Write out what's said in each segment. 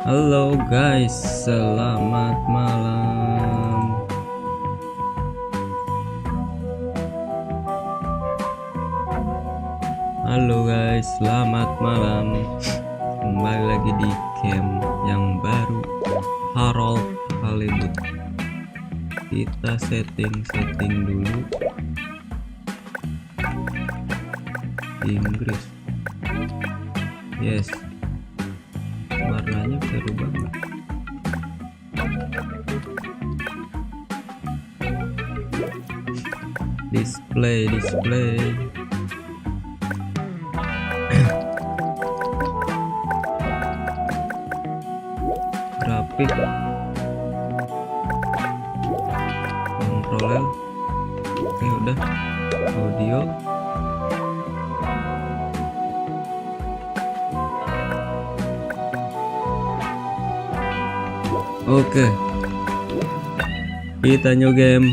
Halo guys, selamat malam. Halo guys, selamat malam. Kembali lagi di camp yang baru, Halibut. Kita setting dulu Inggris. Yes, warnanya baru banget. Display grafik, controller. Oke, udah. Audio, oke. Kita new game.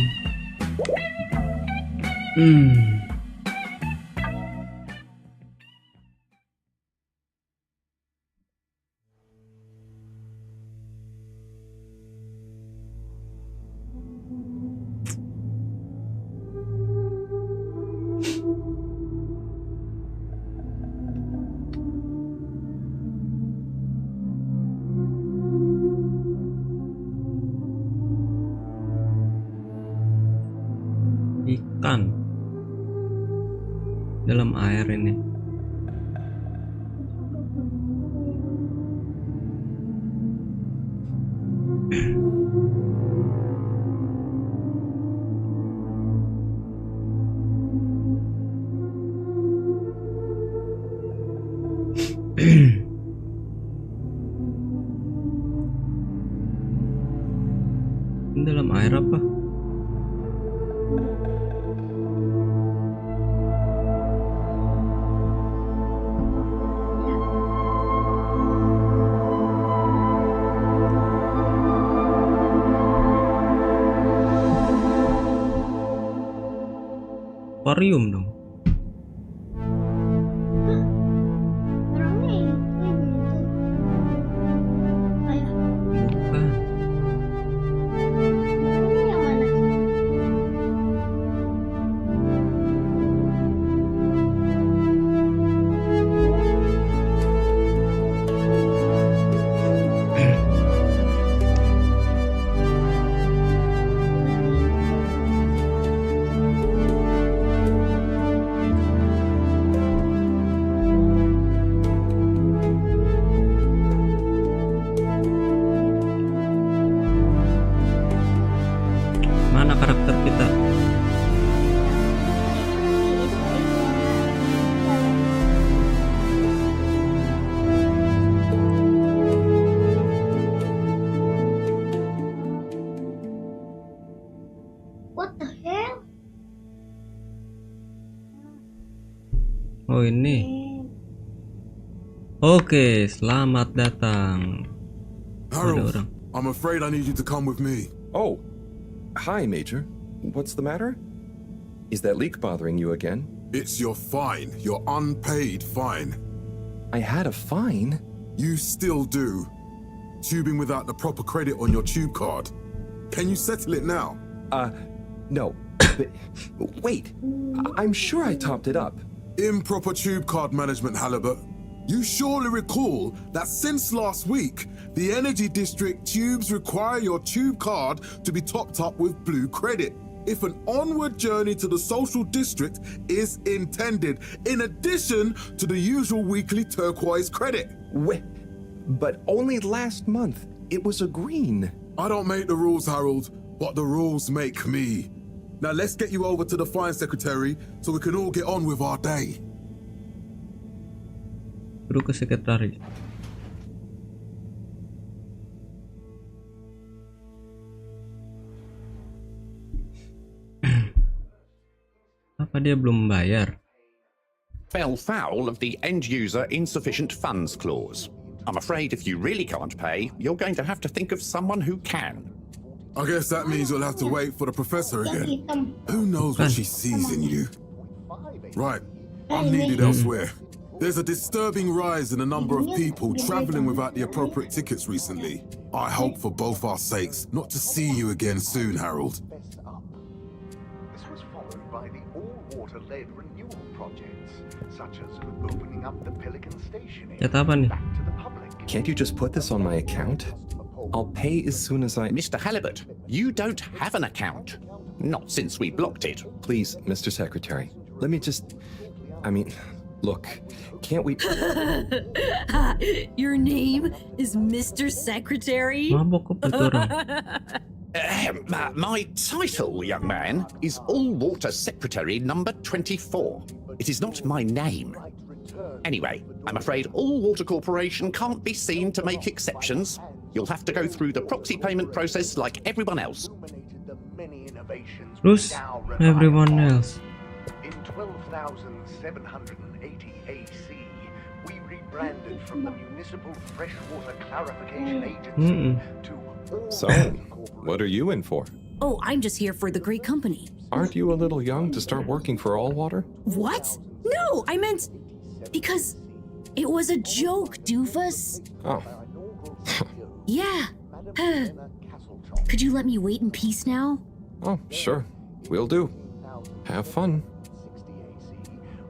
Ikan dalam air ini. Ini dalam air apa? Akuarium dong. Bukan. Mana karakter kita? What the hell? Oh, ini. Oke, selamat datang. Ada Harold, orang. I'm afraid I need you to come with me. Oh, hi, Major. What's the matter? Is that leak bothering you again? It's your fine, your unpaid fine. I had a fine. You still do. Tubing without the proper credit on your tube card. Can you settle it now? No. But, wait, I'm sure I topped it up. Improper tube card management, Halibut. You surely recall that since last week, the Energy District tubes require your tube card to be topped up with blue credit if an onward journey to the social district is intended, in addition to the usual weekly turquoise credit. But only last month, it was a green. I don't make the rules, Harold, but the rules make me. Now let's get you over to the fine secretary so we can all get on with our day. Suruh ke sekretaris. Apa dia belum bayar? Fell foul of the end user insufficient funds clause. I'm afraid if you really can't pay, you're going to have to think of someone who can. I guess that means you'll have to wait for the professor again. Who knows what she sees in you? Right, I'm needed elsewhere. There's a disturbing rise in the number of people traveling without the appropriate tickets recently. I hope for both our sakes not to see you again soon, Harold. This was followed by the all-water-led renewal projects, such as opening up the Pelican Station Cat apa nih? back to the public. Can't you just put this on my account? I'll pay as soon as I... Mr. Halibut, you don't have an account. Not since we blocked it. Please, Mr. Secretary, let me just... I mean, look, can't we... Your name is Mr. Secretary? Mabok apa tuh orang? My title, young man, is All-Water Secretary number 24. It is not my name. Anyway, I'm afraid All-Water Corporation can't be seen to make exceptions. You'll have to go through the proxy payment process like everyone else. Terus everyone else. In 12,780 AC, we rebranded from the Municipal Freshwater Clarification Agency to All So, Water what are you in for? Oh, I'm just here for the great company. Aren't you a little young to start working for All Water? What? No, I meant because it was a joke, doofus. Oh, Yeah. Could you let me wait in peace now? oh, sure. Will do. Have fun.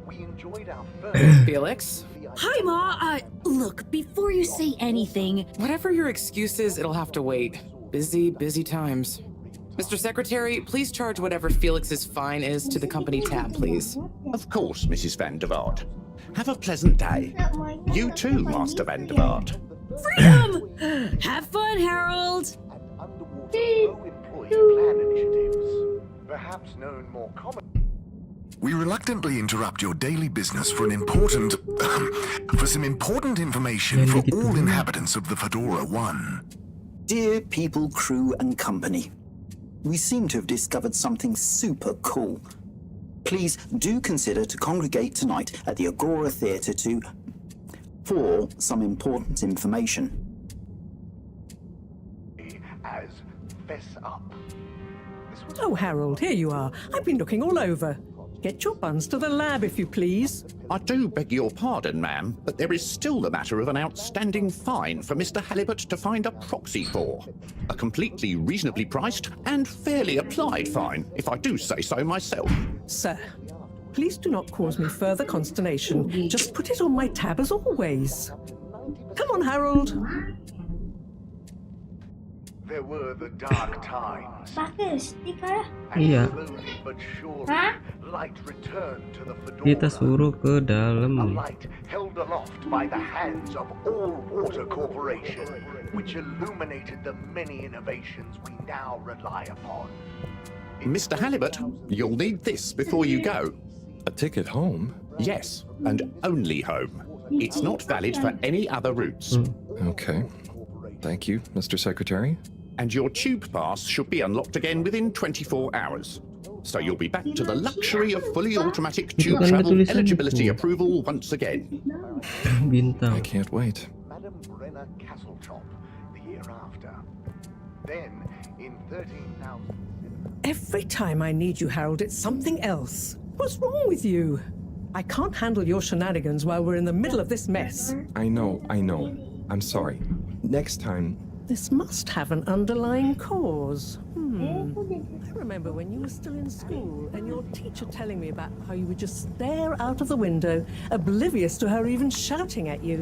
We enjoyed our first Felix, Hi, Ma. Look, before you say anything, whatever your excuse is, it'll have to wait. Busy, busy times. Mr. Secretary, please charge whatever Felix's fine is to the company tab, please. Of course, Mrs. Van der Vaart. Have a pleasant day. You too, Master Van der Vaart. freedom! Have fun, Harold! underwater low-employee plan initiatives, perhaps known more commonly. We reluctantly interrupt your daily business for some important information for all inhabitants of the Fedora 1. Dear people, crew, and company, we seem to have discovered something super cool. Please do consider to congregate tonight at the Agora Theatre for some important information. As Fess Up. Oh, Harold, here you are. I've been looking all over. Get your buns to the lab, if you please. I do beg your pardon, ma'am, but there is still the matter of an outstanding fine for Mr. Halibut to find a proxy for. A completely reasonably priced and fairly applied fine, if I do say so myself. Sir, please do not cause me further consternation. Just put it on my tab as always. Come on, Harold. There were the dark times. Pakai stiker. Iya. Slowly but surely, Hah? light returned to the Kita Fedora. suruh ke A dalam. light held aloft by the hands of All Water Corporation, which illuminated the many innovations we now rely upon. Mr. Halibut, you'll need this before you go. A ticket home? Yes, and only home. It's not valid for any other routes. Okay. Thank you, Mr. Secretary. And your tube pass should be unlocked again within 24 hours. So you'll be back to the luxury of fully automatic tube Bukan ada travel tulisan eligibility itu. approval once again. I Bintang. can't wait. Madame Brenner Castletop the year after. Then, in 13,000... Every time I need you, Harold, it's something else. What's wrong with you? I can't handle your shenanigans while we're in the middle of this mess. I know. I'm sorry. Next time... This must have an underlying cause. I remember when you were still in school and your teacher telling me about how you would just stare out of the window, oblivious to her even shouting at you.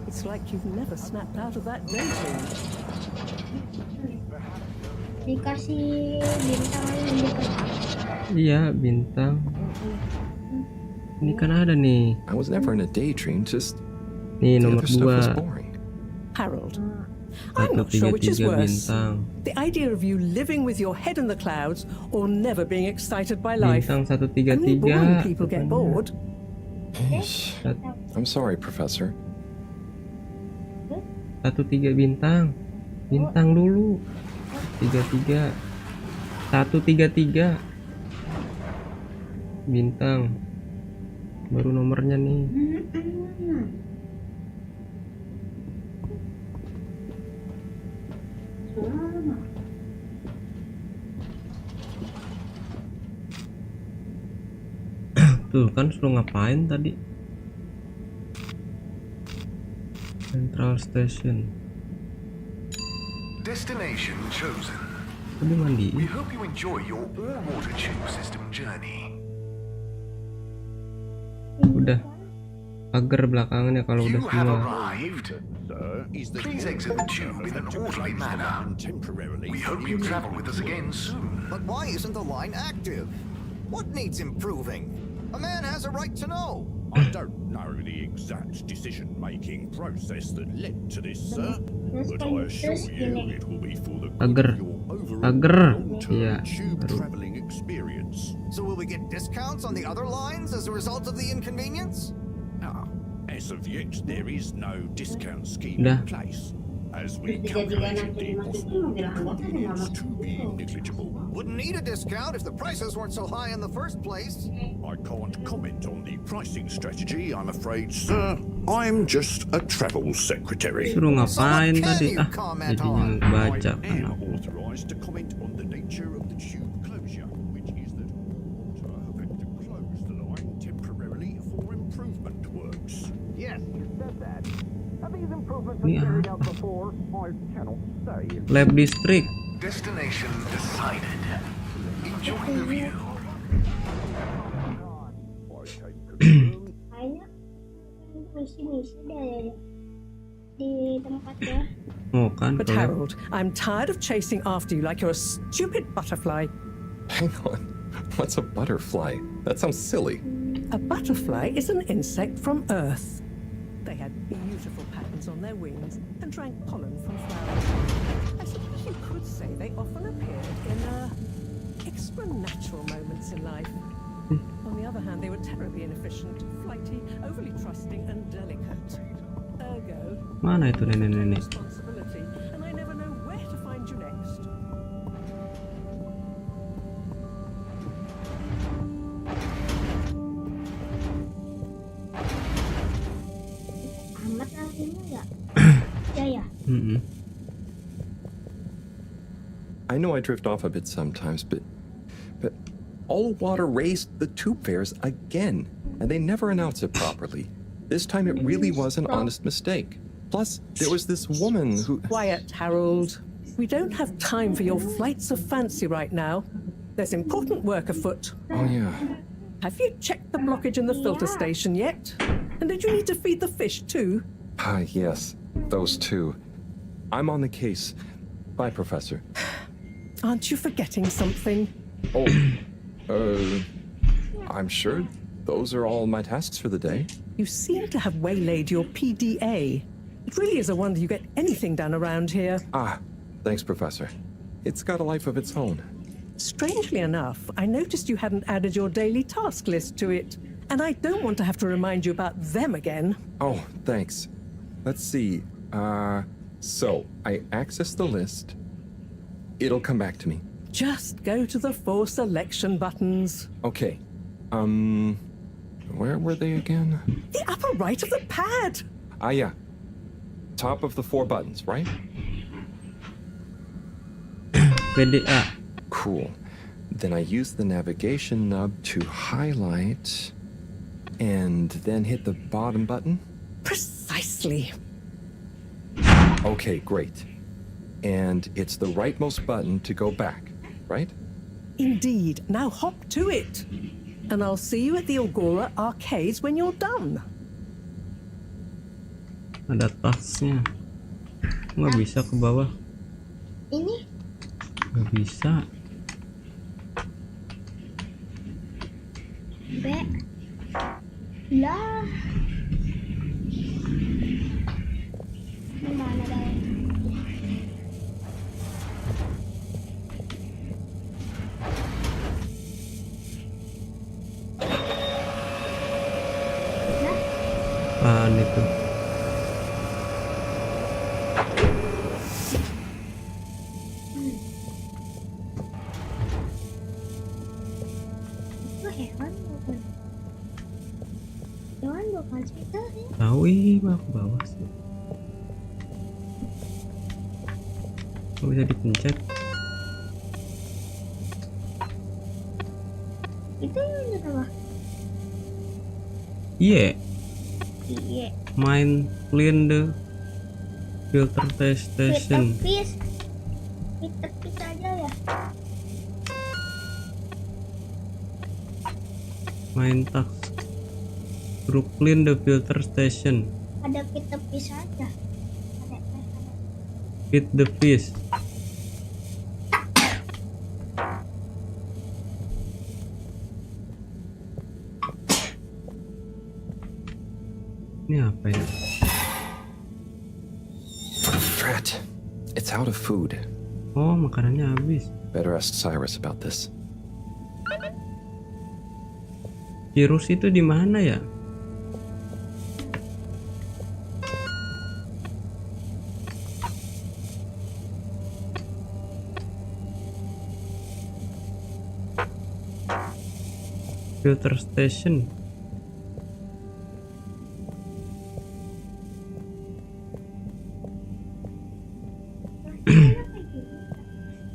It's like you've never snapped out of that daydream. Dikasih bintang yang dikasih. Iya, bintang. Ini kan ada nih. I was never in a daydream, just... Nih the nomor other stuff was 2. boring. Harold, I'm not sure which is 133 worse. bintang. The idea of you living with your head in the clouds or never being excited by life. Bintang Only boring 133. people get bored. I'm sorry, Professor. 13 bintang. Bintang dulu. 33. 133. Bintang. Baru nomornya nih. Tuh kan suruh ngapain tadi? Central Station. Destination chosen. Udah mandi. We hope you enjoy your all-water tube system journey. Udah. Pagar belakangan ya kalau udah You have semua. arrived. Please exit the tube in an orderly manner. We hope you travel with us again soon. But why isn't the line active? What needs improving? A man has a right to know. I don't know the exact decision-making process that led to this, sir, but I assure you it will be for the good Pagar. of your overall Pagar. long-term Iya. tube traveling experience. So will we get discounts on the other lines as a result of the inconvenience? As of yet, there is no discount scheme Udah. in place, as we calculated the possible inconvenience to be negligible. Wouldn't need a discount if the prices weren't so high in the first place. I can't comment on the pricing strategy, I'm afraid, sir. I'm just a travel secretary. Suruh ngapain So what tadi? can you Ah, comment jadinya on? baca I kan. am authorized to comment on the nature of the tube closure, which is that water have had to close the line temporarily for improvement works. Yes, you said that. Have these improvements Ini been carried out apa? before? I cannot say. Lab District. Destination decided. Enjoy the view. Kayaknya misi-misi deh di tempatnya. Oh kan. But kalau- Harold, I'm tired of chasing after you like you're a stupid butterfly. Hang on. What's a butterfly? That sounds silly. A butterfly is an insect from Earth. They had beautiful patterns on their wings and drank pollen from flowers. I suppose you could say they often appeared in extra natural moments in life. On the other hand, they were terribly inefficient, flighty, overly trusting, and delicate. Ergo, Mana itu nenek-nenek? responsibility, and I never know where to find you next. Amat artinya ya. Ya ya. Mm-mm. I know I drift off a bit sometimes, but all water raised the tube fares again, and they never announce it properly. This time it really was an honest mistake. Plus, there was this woman who... Quiet, Harold. We don't have time for your flights of fancy right now. There's important work afoot. Oh, yeah. Have you checked the blockage in the filter station yet? And did you need to feed the fish too? Ah, yes. Those two. I'm on the case. Bye, Professor. Aren't you forgetting something? Oh, I'm sure those are all my tasks for the day. You seem to have waylaid your PDA. It really is a wonder you get anything done around here. Ah, thanks, Professor. It's got a life of its own. Strangely enough, I noticed you hadn't added your daily task list to it. And I don't want to have to remind you about them again. Oh, thanks. Let's see. So I access the list. It'll come back to me. Just go to the 4 selection buttons. Okay. Where were they again? The upper right of the pad. Ah, yeah. Top of the 4 buttons, right? PDA. Cool. Then I use the navigation nub to highlight and then hit the bottom button. Precisely. Okay, great. And it's the rightmost button to go back, right? Indeed. Now hop to it. And I'll see you at the Agora arcades when you're done. Ada tasnya. Nggak bisa ke bawah. Ini Nggak bisa. B. Lah. Gimana dah? Apaan itu? Itu hewan bukan? Hewan bukan sih itu ya? Tahu ih, mah ke bawah sih. Kok bisa dipencet? Itu yang apa? Iya. Iya. Main clean the Filter station. Filter fish aja ya. Main task. Brooklyn the filter station. Ada filter fish aja. Ada. Feed the fish. Ini apa ini? Drat, it's out of food. Oh, makanannya habis. Better ask Cyrus about this. Virus itu di mana ya? Filter station.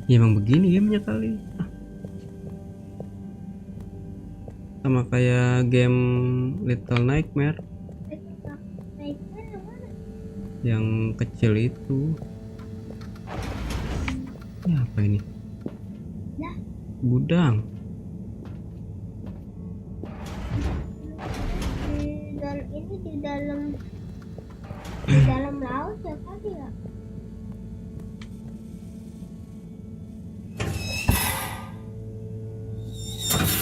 Ya emang begini gamenya kali. Sama kayak game Little Nightmare yang kecil itu. Ini apa ini? Gudang. Di dalam laut ya kali ya.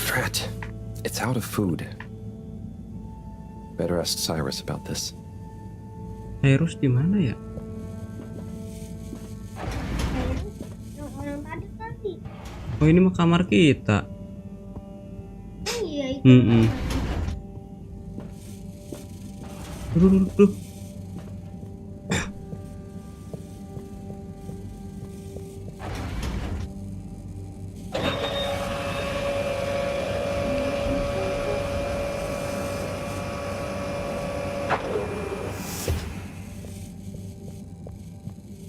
Drat, it's out of food. Better ask Cyrus about this. Cyrus di mana ya? Yang orang tadi. Oh, ini mah kamar kita. Iya itu. Duh.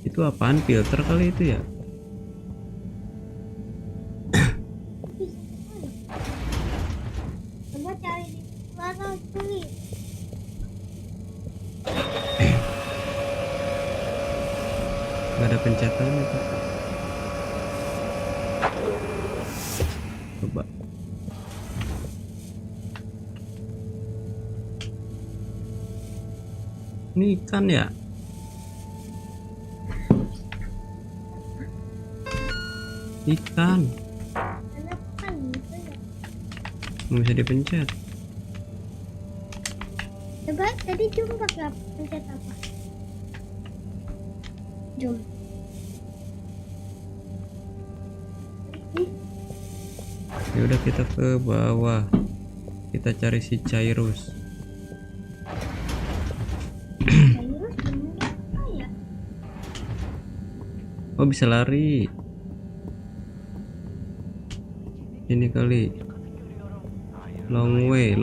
Itu apaan, filter kali itu ya? Coba cari di luar sini. Gak ada pencetatan itu. Coba. Ini ikan ya? Ikan. Kenapa gitu ya? Nggak bisa dipencet. Coba tadi cuma pakai pencet apa? Jom. Ya udah, kita ke bawah. Kita cari si Cyrus. Cyrus gimana ya? Oh, bisa lari. Ini kali. Long way.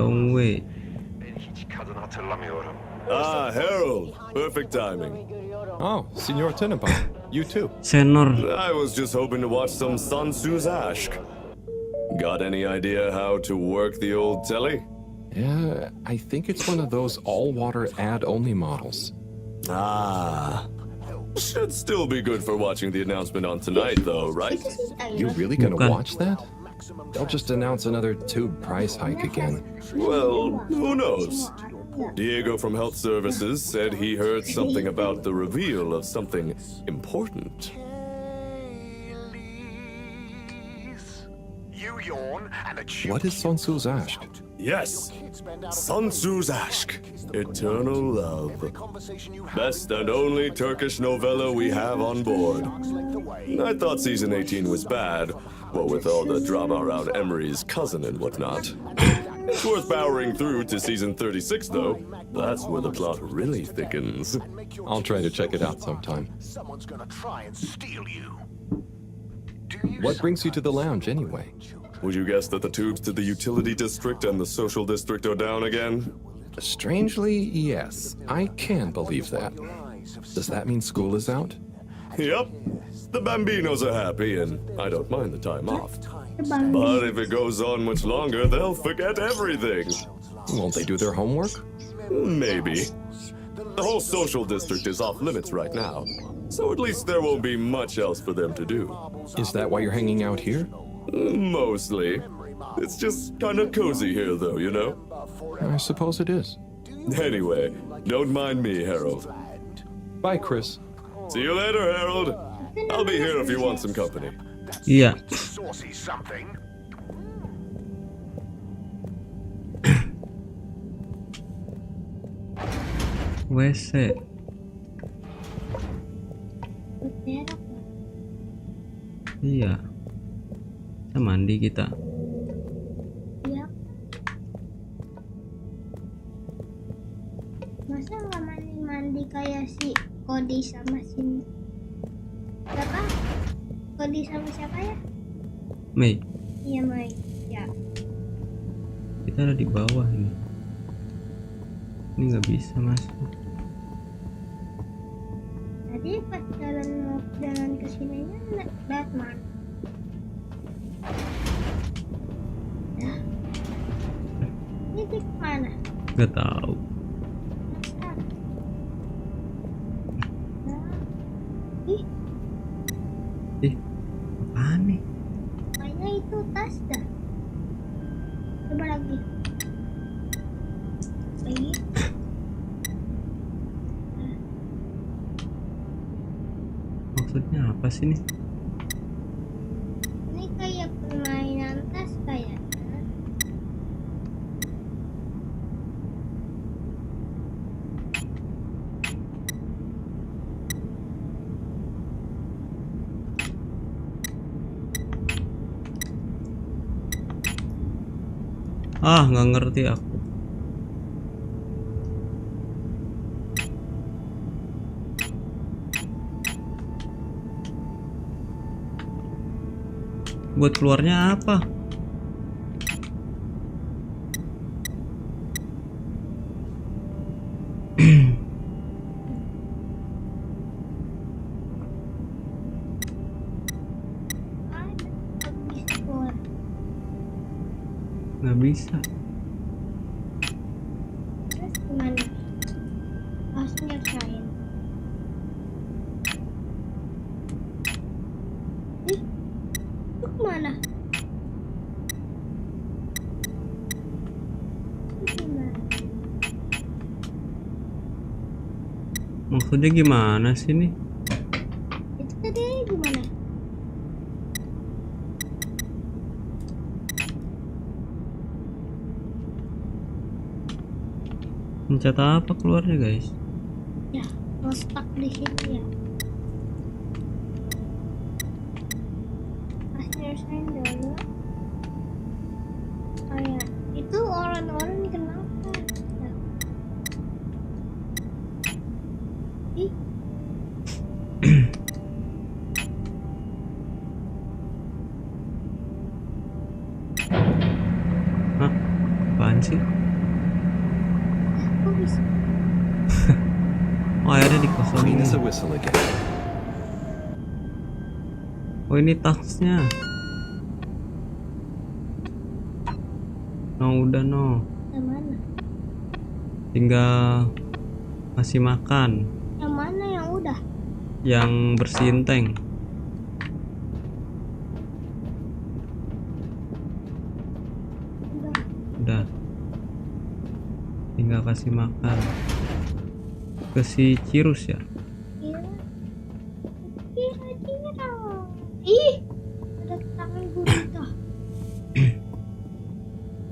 Ah, Harold. Perfect timing. Oh, Signor Tenenbaum, you too. Senor. I was just hoping to watch some Sun Tzu's Ashk. Got any idea how to work the old telly? Yeah, I think it's one of those all-water ad-only models. Ah. Should still be good for watching the announcement on tonight, though, right? You really gonna Bukan. watch that? They'll just announce another tube price hike again. Well, who knows? Diego from Health Services said he heard something about the reveal of something important. You yawn and a What is Sun Tzu's Ashk? Yes, Sun Tzu's Ashk, Eternal Love. Best and only Turkish novella we have on board. I thought season 18 was bad, what with all the drama around Emery's cousin and whatnot. It's worth powering through to season 36 though. That's where the plot really thickens. I'll try to check it out sometime. Someone's gonna try and steal you. What brings you to the lounge anyway? Would you guess that the tubes to the utility district and the social district are down again? Strangely, yes. I can believe that. Does that mean school is out? Yep. The Bambinos are happy, and I don't mind the time off. But if it goes on much longer, they'll forget everything. Won't they do their homework? Maybe. The whole social district is off limits right now, so at least there won't be much else for them to do. Is that why you're hanging out here? Mostly. It's just kind of cozy here, though, you know? I suppose it is. Anyway, don't mind me, Harold. Bye, Chris. See you later, Harold. I'll be here if you want some company. Iya. Saucy something. WC. Berak. Iya. Kita mandi kita. Iya. Masa nggak mandi kayak si Cody sama si siapa? Cody sama siapa ya? Mei, Iya Mai. Ya. kita ada di bawah ini. Ini nggak bisa masuk. Tadi pas jalan ke sininya lihat mana? Nah. Ini di mana? Nggak tahu. Apaan nih? Kayaknya itu tas dah. Coba lagi. Lagi. Maksudnya apa sih nih? Ini kayak permainan tas kayaknya. Ah, nggak ngerti aku. Buat keluarnya apa? Nggak bisa. Terus gimana? Langsung ngerjain. Itu kemana? Itu gimana? Maksudnya gimana sih nih? Itu tadi gimana? Mencet apa keluarnya guys? Ya, mau stuck di sini ya. Pas nyelesain dulu. Kayak itu orang-orang kenapa? Ya. Ih. Hah? Apaan sih? Kok bisa? Oh, airnya dikosongin. Clean as a whistle again. Oh, ini tasnya. No, udah no. Yang mana? Tinggal kasih makan. Yang mana yang udah? Yang bersihin tank. Udah. Tinggal kasih makan. Ke si Cirus ya. Kira-kira. Ih, ada tangan gurita.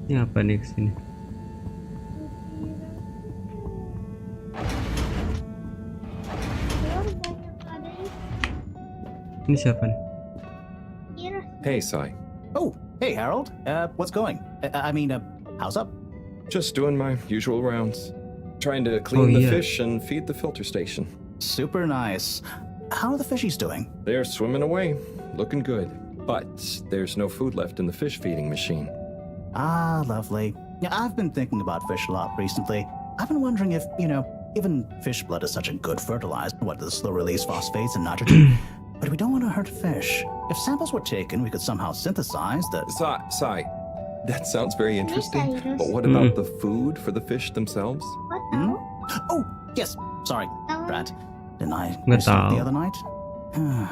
Ini apa nih kesini? Ini siapa nih? Hey, Sai. Oh, hey, Harold. What's going? How's up? Just doing my usual rounds. Trying to clean the yeah. fish and feed the filter station. Super nice. How are the fishies doing? They're swimming away, looking good. But there's no food left in the fish feeding machine. Ah, lovely. Yeah, I've been thinking about fish a lot recently. I've been wondering if, even fish blood is such a good fertilizer, the slow-release phosphates and nitrogen. But we don't want to hurt fish. If samples were taken, we could somehow synthesize the... Sai, that sounds very interesting. But what about the food for the fish themselves? Oh, yes. Sorry, Brad. Didn't I Nggak miss you tahu. the other night?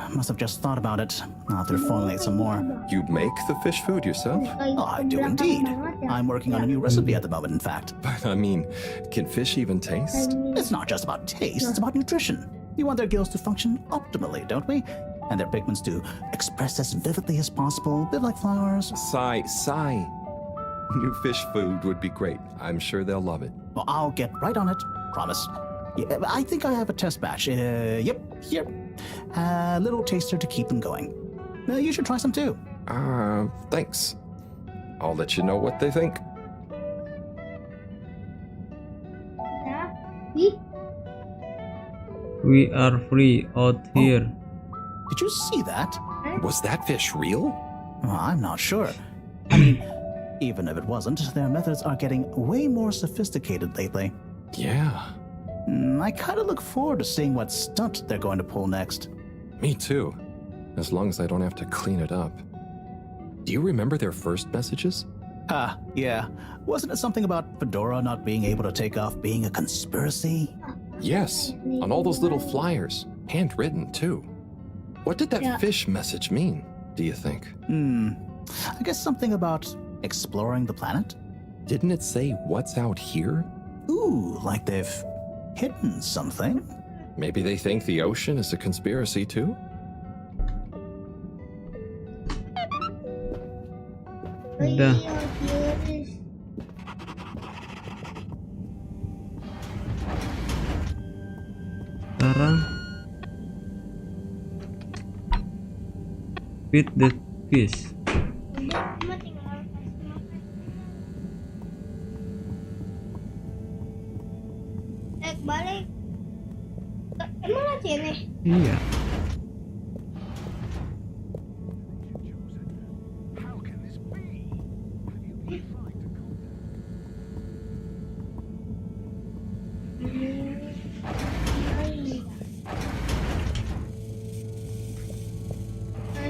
Must have just thought about it. I'll have to formulate some more. You make the fish food yourself? Oh, I do indeed. I'm working on a new recipe at the moment, in fact. But I mean, can fish even taste? It's not just about taste, it's about nutrition. We want their gills to function optimally, don't we? And their pigments to express as vividly as possible, a bit like flowers. Sigh. New fish food would be great. I'm sure they'll love it. Well, I'll get right on it, promise. Yeah, I think I have a test batch. Yep, here. A little taster to keep them going. You should try some too. Thanks. I'll let you know what they think. We are free out here. Did you see that? Was that fish real? Well, I'm not sure. I mean, even if it wasn't, their methods are getting way more sophisticated lately. Yeah. I kind of look forward to seeing what stunt they're going to pull next. Me too. As long as I don't have to clean it up. Do you remember their first messages? Yeah. Wasn't it something about Fedora not being able to take off being a conspiracy? Yes, on all those little flyers. Handwritten too. What did that fish message mean, do you think? I guess something about exploring the planet? Didn't it say what's out here? Ooh, like they've hidden something? Maybe they think the ocean is a conspiracy too? Udah. Sekarang feed the fish. Balik. Emang lagi ini? Iya.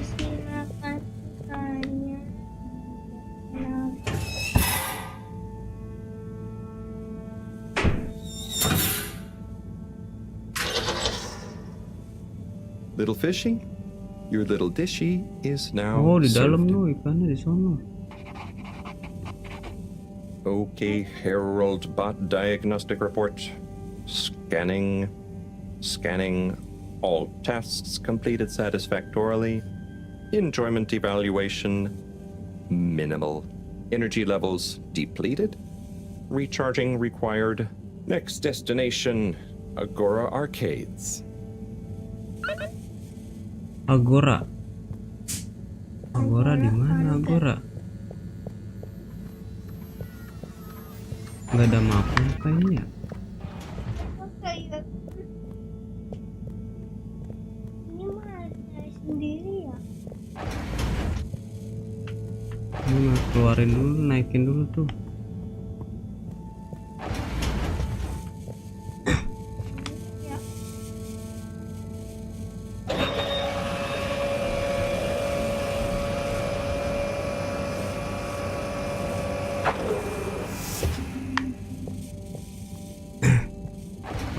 Silahkan tanya. Little fishy, your little dishy is now Oh, di dalam served. lo ikannya di sono. Okay, Herald Bot Diagnostic Report. Scanning. All tests completed satisfactorily. Enjoyment evaluation minimal. Energy levels depleted. Recharging required. Next destination, Agora Arcades. Agora. Agora di mana Agora? Nggak ada mapnya kayaknya. Ini mah sendiri ya. Ini keluarin dulu, naikin dulu tuh.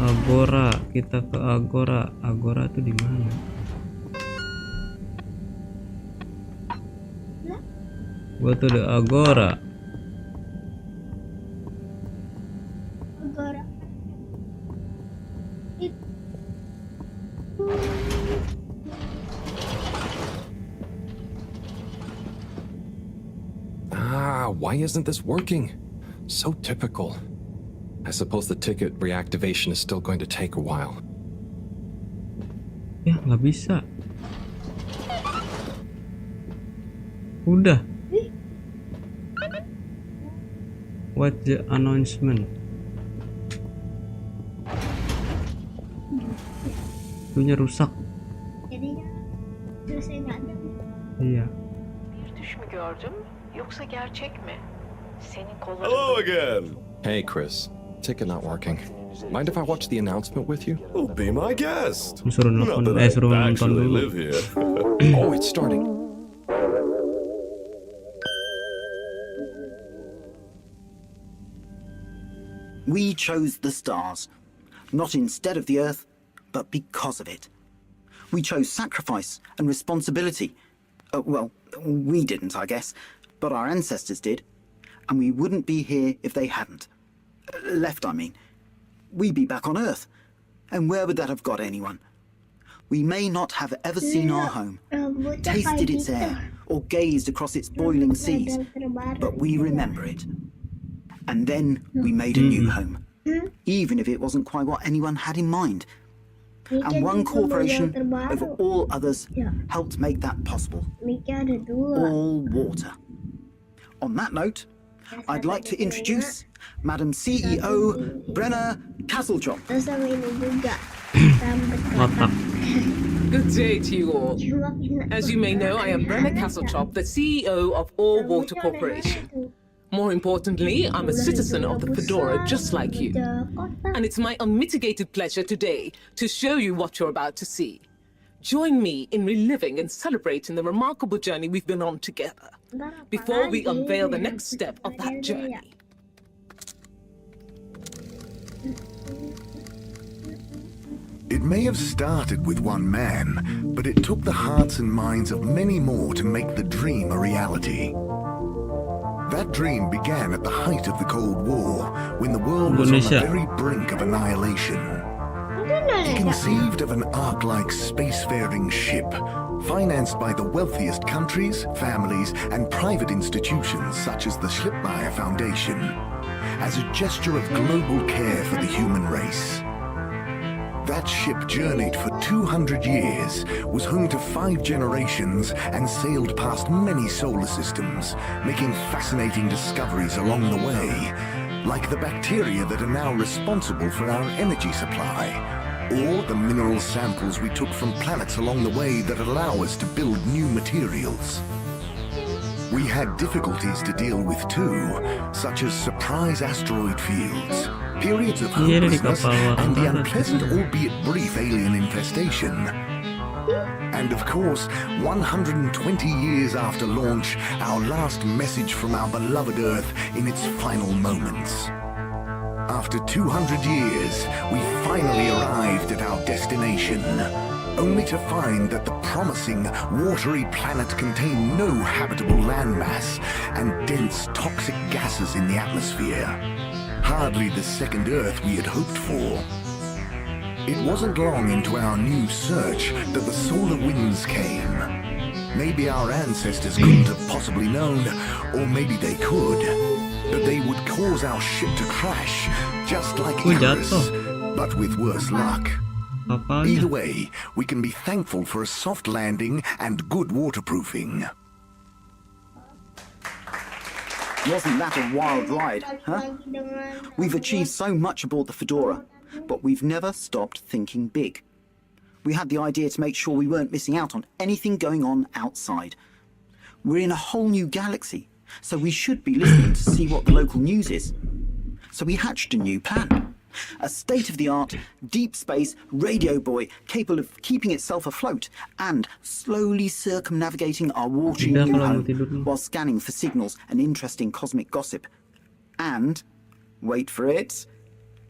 Agora, kita ke Agora. Agora tuh di mana? Gua tuh di Agora. Agora. Why isn't this working? So typical. I suppose the ticket reactivation is still going to take a while. Ya, nggak bisa. Udah. What the announcement? Itunya rusak. Jadinya selesai aja. Iya. Bir düş mü gördüm yoksa gerçek mi? Senin kolların... Hello again. Hey, Chris. Ticket not working. Mind if I watch the announcement with you? Oh, be my guest. Suruh Not nonton, that suruh I nonton actually dulu. live here. Oh, it's starting. We chose the stars. Not instead of the Earth, but because of it. We chose sacrifice and responsibility. Well, we didn't, I guess, but our ancestors did. And we wouldn't be here if they hadn't. Left, I mean. We'd be back on Earth. And where would that have got anyone? We may not have ever seen our home, tasted its air, or gazed across its boiling seas, but we remember it. And then we made a new home, even if it wasn't quite what anyone had in mind. And one corporation over all others helped make that possible. All water. On that note, I'd like to introduce Madam CEO Brenna Castlejob. Good day to you all. As you may know, I am Brenna Castlejob, the CEO of All Water Corporation. More importantly, I'm a citizen of the Fedora just like you. And it's my unmitigated pleasure today to show you what you're about to see. Join me in reliving and celebrating the remarkable journey we've been on together before we unveil the next step of that journey. It may have started with one man, but it took the hearts and minds of many more to make the dream a reality. That dream began at the height of the Cold War, when the world was on the very brink of annihilation. He conceived of an ark-like spacefaring ship, financed by the wealthiest countries, families, and private institutions such as the Schlipmeyer Foundation, as a gesture of global care for the human race. That ship journeyed for 200 years, was home to 5 generations, and sailed past many solar systems, making fascinating discoveries along the way, like the bacteria that are now responsible for our energy supply, or the mineral samples we took from planets along the way that allow us to build new materials. We had difficulties to deal with too, such as surprise asteroid fields, periods of hopelessness, and the unpleasant albeit brief alien infestation. And of course, 120 years after launch, our last message from our beloved Earth in its final moments. After 200 years, we finally arrived at our destination, only to find that the promising, watery planet contained no habitable landmass and dense, toxic gases in the atmosphere. Hardly the second Earth we had hoped for. It wasn't long into our new search that the solar winds came. Maybe our ancestors couldn't have possibly known, or maybe they could, that they would cause our ship to crash, just like Icarus, but with worse luck. Either way, we can be thankful for a soft landing and good waterproofing. Wasn't that a wild ride, huh? We've achieved so much aboard the Fedora, but we've never stopped thinking big. We had the idea to make sure we weren't missing out on anything going on outside. We're in a whole new galaxy, so we should be listening to see what the local news is. So we hatched a new plan. A state-of-the-art, deep space radio buoy capable of keeping itself afloat and slowly circumnavigating our watery new home while scanning for signals and interesting cosmic gossip. And, wait for it,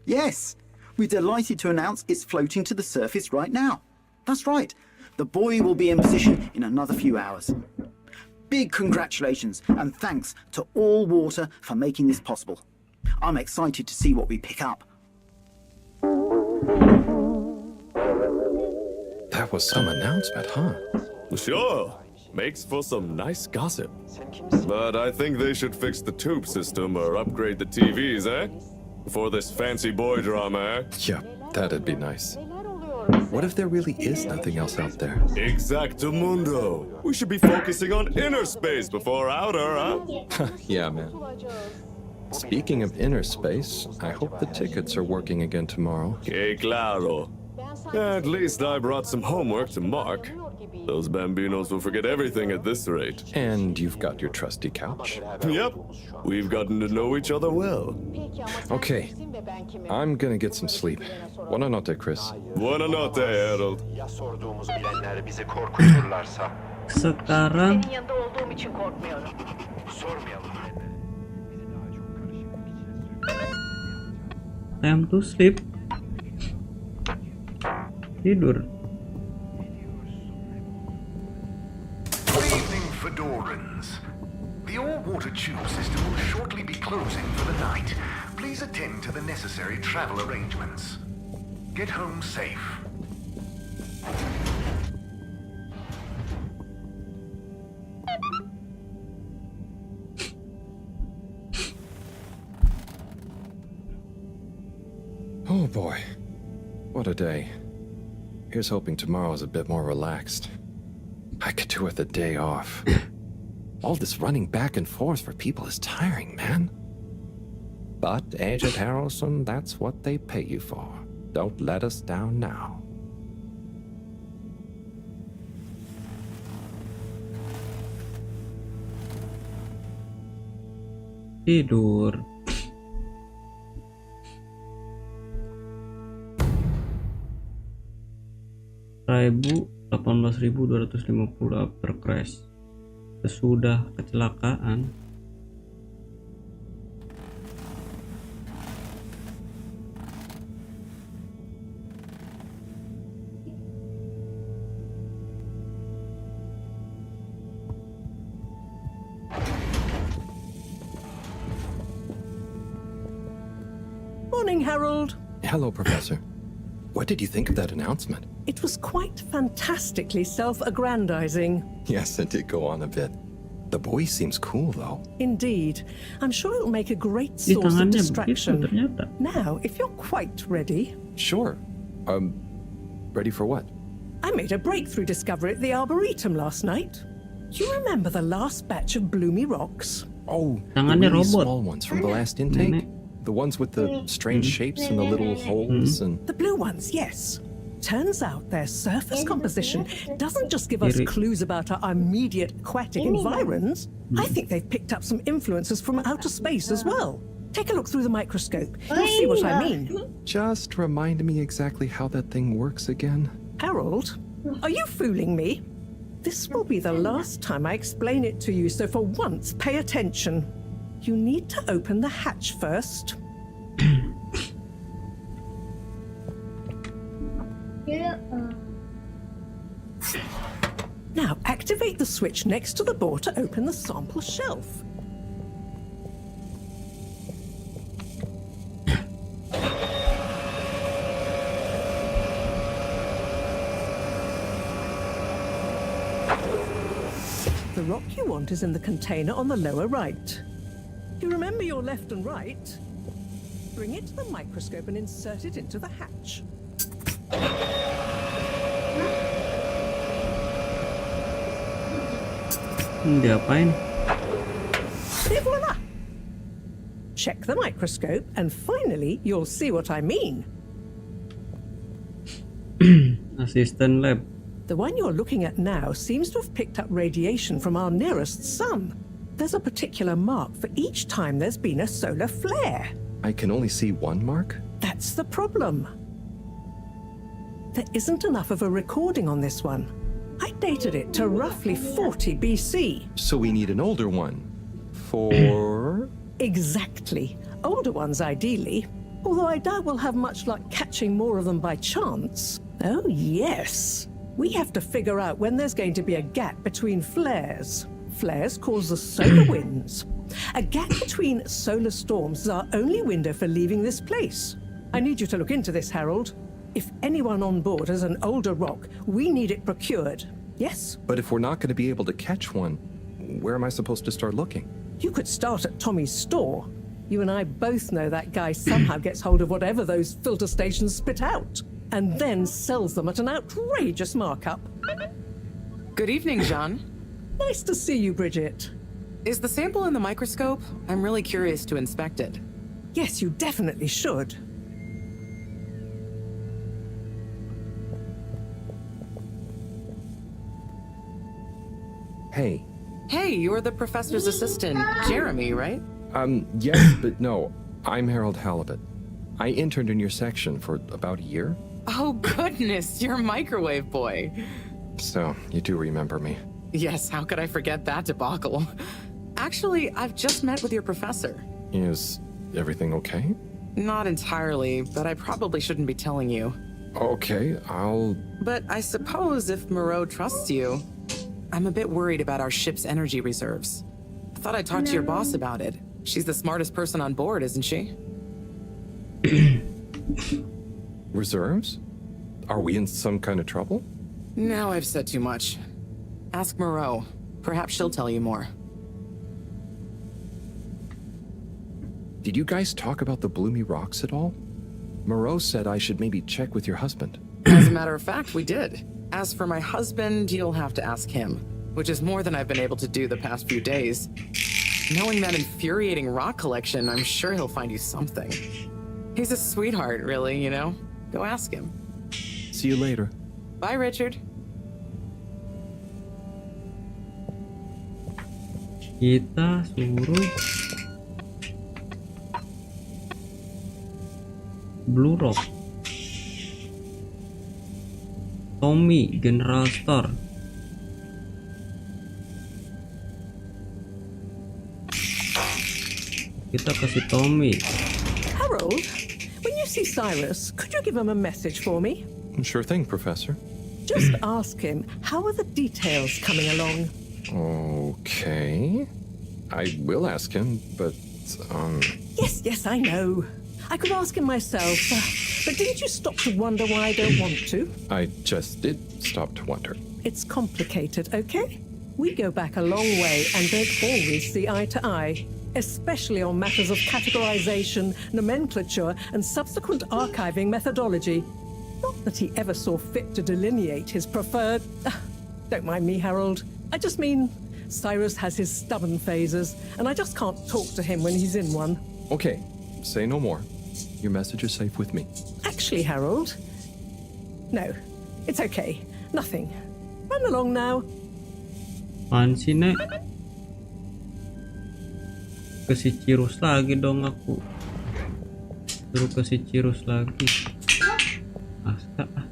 yes, we're delighted to announce it's floating to the surface right now. That's right, the buoy will be in position in another few hours. Big congratulations and thanks to All Water for making this possible. I'm excited to see what we pick up. That was some announcement, huh? Sure. Makes for some nice gossip. But I think they should fix the tube system or upgrade the TVs, eh? For this fancy boy drama, eh? Yeah, that'd be nice. What if there really is nothing else out there? Exactamundo. We should be focusing on inner space before outer, huh? Yeah, man. Speaking of inner space, I hope the tickets are working again tomorrow. Que claro. At least I brought some homework to mark. Those bambinos will forget everything at this rate. And you've got your trusty couch. Yep. We've gotten to know each other well. Okay. I'm gonna get some sleep. Buona notte, Chris. Buona notte, Harold. Sekarang Senin yanında olduğum için korkmuyorum. time to sleep. Tidur. Good evening, Fedorans. The all-water tube system will shortly be closing for the night. Please attend to the necessary travel arrangements. Get home safe. Oh boy, what a day. Here's hoping tomorrow's a bit more relaxed. I could do with a day off. All this running back and forth for people is tiring, man. But, Agent Harrelson, that's what they pay you for. Don't let us down now. Tidur. Ribu 18.250 per crash. Sesudah kecelakaan. Morning, Harold. Hello, Professor. What did you think of that announcement? It was quite fantastically self-aggrandizing. Yes, it did go on a bit. The boy seems cool, though. Indeed. I'm sure it'll make a great source of distraction. Now, if you're quite ready. Sure. Ready for what? I made a breakthrough discovery at the Arboretum last night. Do you remember the last batch of bloomy rocks? Oh, the really small ones from the last intake? The ones with the strange shapes and the little holes and... The blue ones, yes. Turns out their surface composition doesn't just give us clues about our immediate aquatic environs. I think they've picked up some influences from outer space as well. Take a look through the microscope. You'll see what I mean. Just remind me exactly how that thing works again. Harold, are you fooling me? This will be the last time I explain it to you, so for once, pay attention. You need to open the hatch first. Now, activate the switch next to the door to open the sample shelf. The rock you want is in the container on the lower right. You remember your left and right? Bring it to the microscope and insert it into the hatch. Diapain? Et voila! Check the microscope and finally you'll see what I mean. Asisten lab. The one you're looking at now seems to have picked up radiation from our nearest sun. There's a particular mark for each time there's been a solar flare. I can only see one mark? That's the problem. There isn't enough of a recording on this one. I dated it to roughly 40 BC. So we need an older one. For... Exactly. Older ones, ideally. Although I doubt we'll have much luck catching more of them by chance. Oh, yes. We have to figure out when there's going to be a gap between flares. Flares cause the solar winds. A gap between solar storms is our only window for leaving this place. I need you to look into this, Harold. If anyone on board has an older rock, we need it procured. Yes? But if we're not going to be able to catch one, where am I supposed to start looking? You could start at Tommy's store. You and I both know that guy somehow gets hold of whatever those filter stations spit out, and then sells them at an outrageous markup. Good evening, Jean. Nice to see you, Bridget. Is the sample in the microscope? I'm really curious to inspect it. Yes, you definitely should. Hey. Hey, you're the professor's assistant, Jeremy, right? Yes, but no. I'm Harold Halibut. I interned in your section for about a year. Oh, goodness, you're microwave boy. So, you do remember me. Yes, how could I forget that debacle? Actually, I've just met with your professor. Is everything okay? Not entirely, but I probably shouldn't be telling you. Okay, I'll... But I suppose if Moreau trusts you, I'm a bit worried about our ship's energy reserves. I thought I'd talk to your boss about it. She's the smartest person on board, isn't she? Reserves? Are we in some kind of trouble? Now I've said too much. Ask Moreau. Perhaps she'll tell you more. Did you guys talk about the Bloomy Rocks at all? Moreau said I should maybe check with your husband. As a matter of fact, we did. As for my husband, you'll have to ask him, which is more than I've been able to do the past few days. Knowing that infuriating rock collection, I'm sure he'll find you something. He's a sweetheart, really, you know? Go ask him. See you later. Bye, Richard. Kita suruh Blue Rock, Tommy, General Store. Kita kasih Tommy. Harold, when you see Cyrus, could you give him a message for me? Sure thing, Professor. Just ask him, how are the details coming along? Okay. I will ask him, but, Yes, I know. I could ask him myself, but didn't you stop to wonder why I don't want to? I just did stop to wonder. It's complicated, okay? We go back a long way and don't always see eye to eye, especially on matters of categorization, nomenclature, and subsequent archiving methodology. Not that he ever saw fit to delineate his preferred... Don't mind me, Harold. I just mean Cyrus has his stubborn phases, and I just can't talk to him when he's in one. Okay, say no more. Your message is safe with me. Actually, Harold... No, it's okay. Nothing. Run along now. Apaan sih, Nek? Kasih Cirus lagi dong aku. Suruh kasih Cirus lagi. Astaga.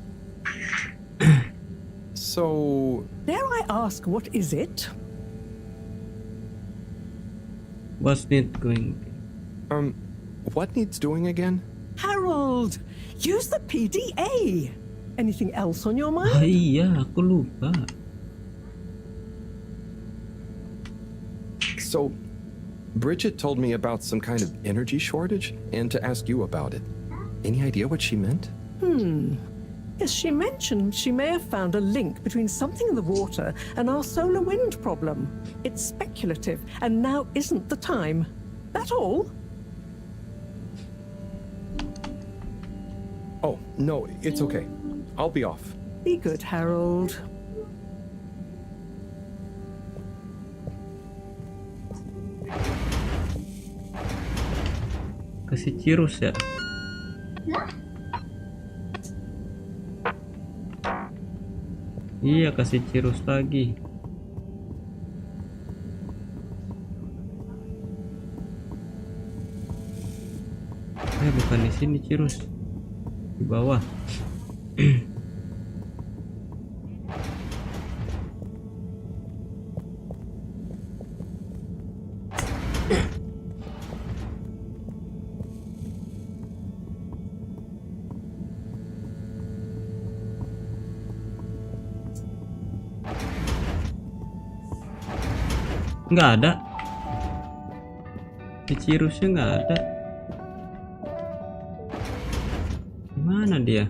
So... Dare I ask, what is it? What's it going? What needs doing again? Harold, use the PDA. Anything else on your mind? Ah, iya, aku lupa. So, Bridget told me about some kind of energy shortage and to ask you about it. Any idea what she meant? Yes, she mentioned she may have found a link between something in the water and our solar wind problem. It's speculative, and now isn't the time. That all? Oh, no, it's okay. I'll be off. Be good, Harold. Kasih Cirus ya. Iya, kasih Cirus lagi. Bukan di sini Cirus. Di bawah. Nggak ada. Si Cirusnya nggak ada. Mana dia?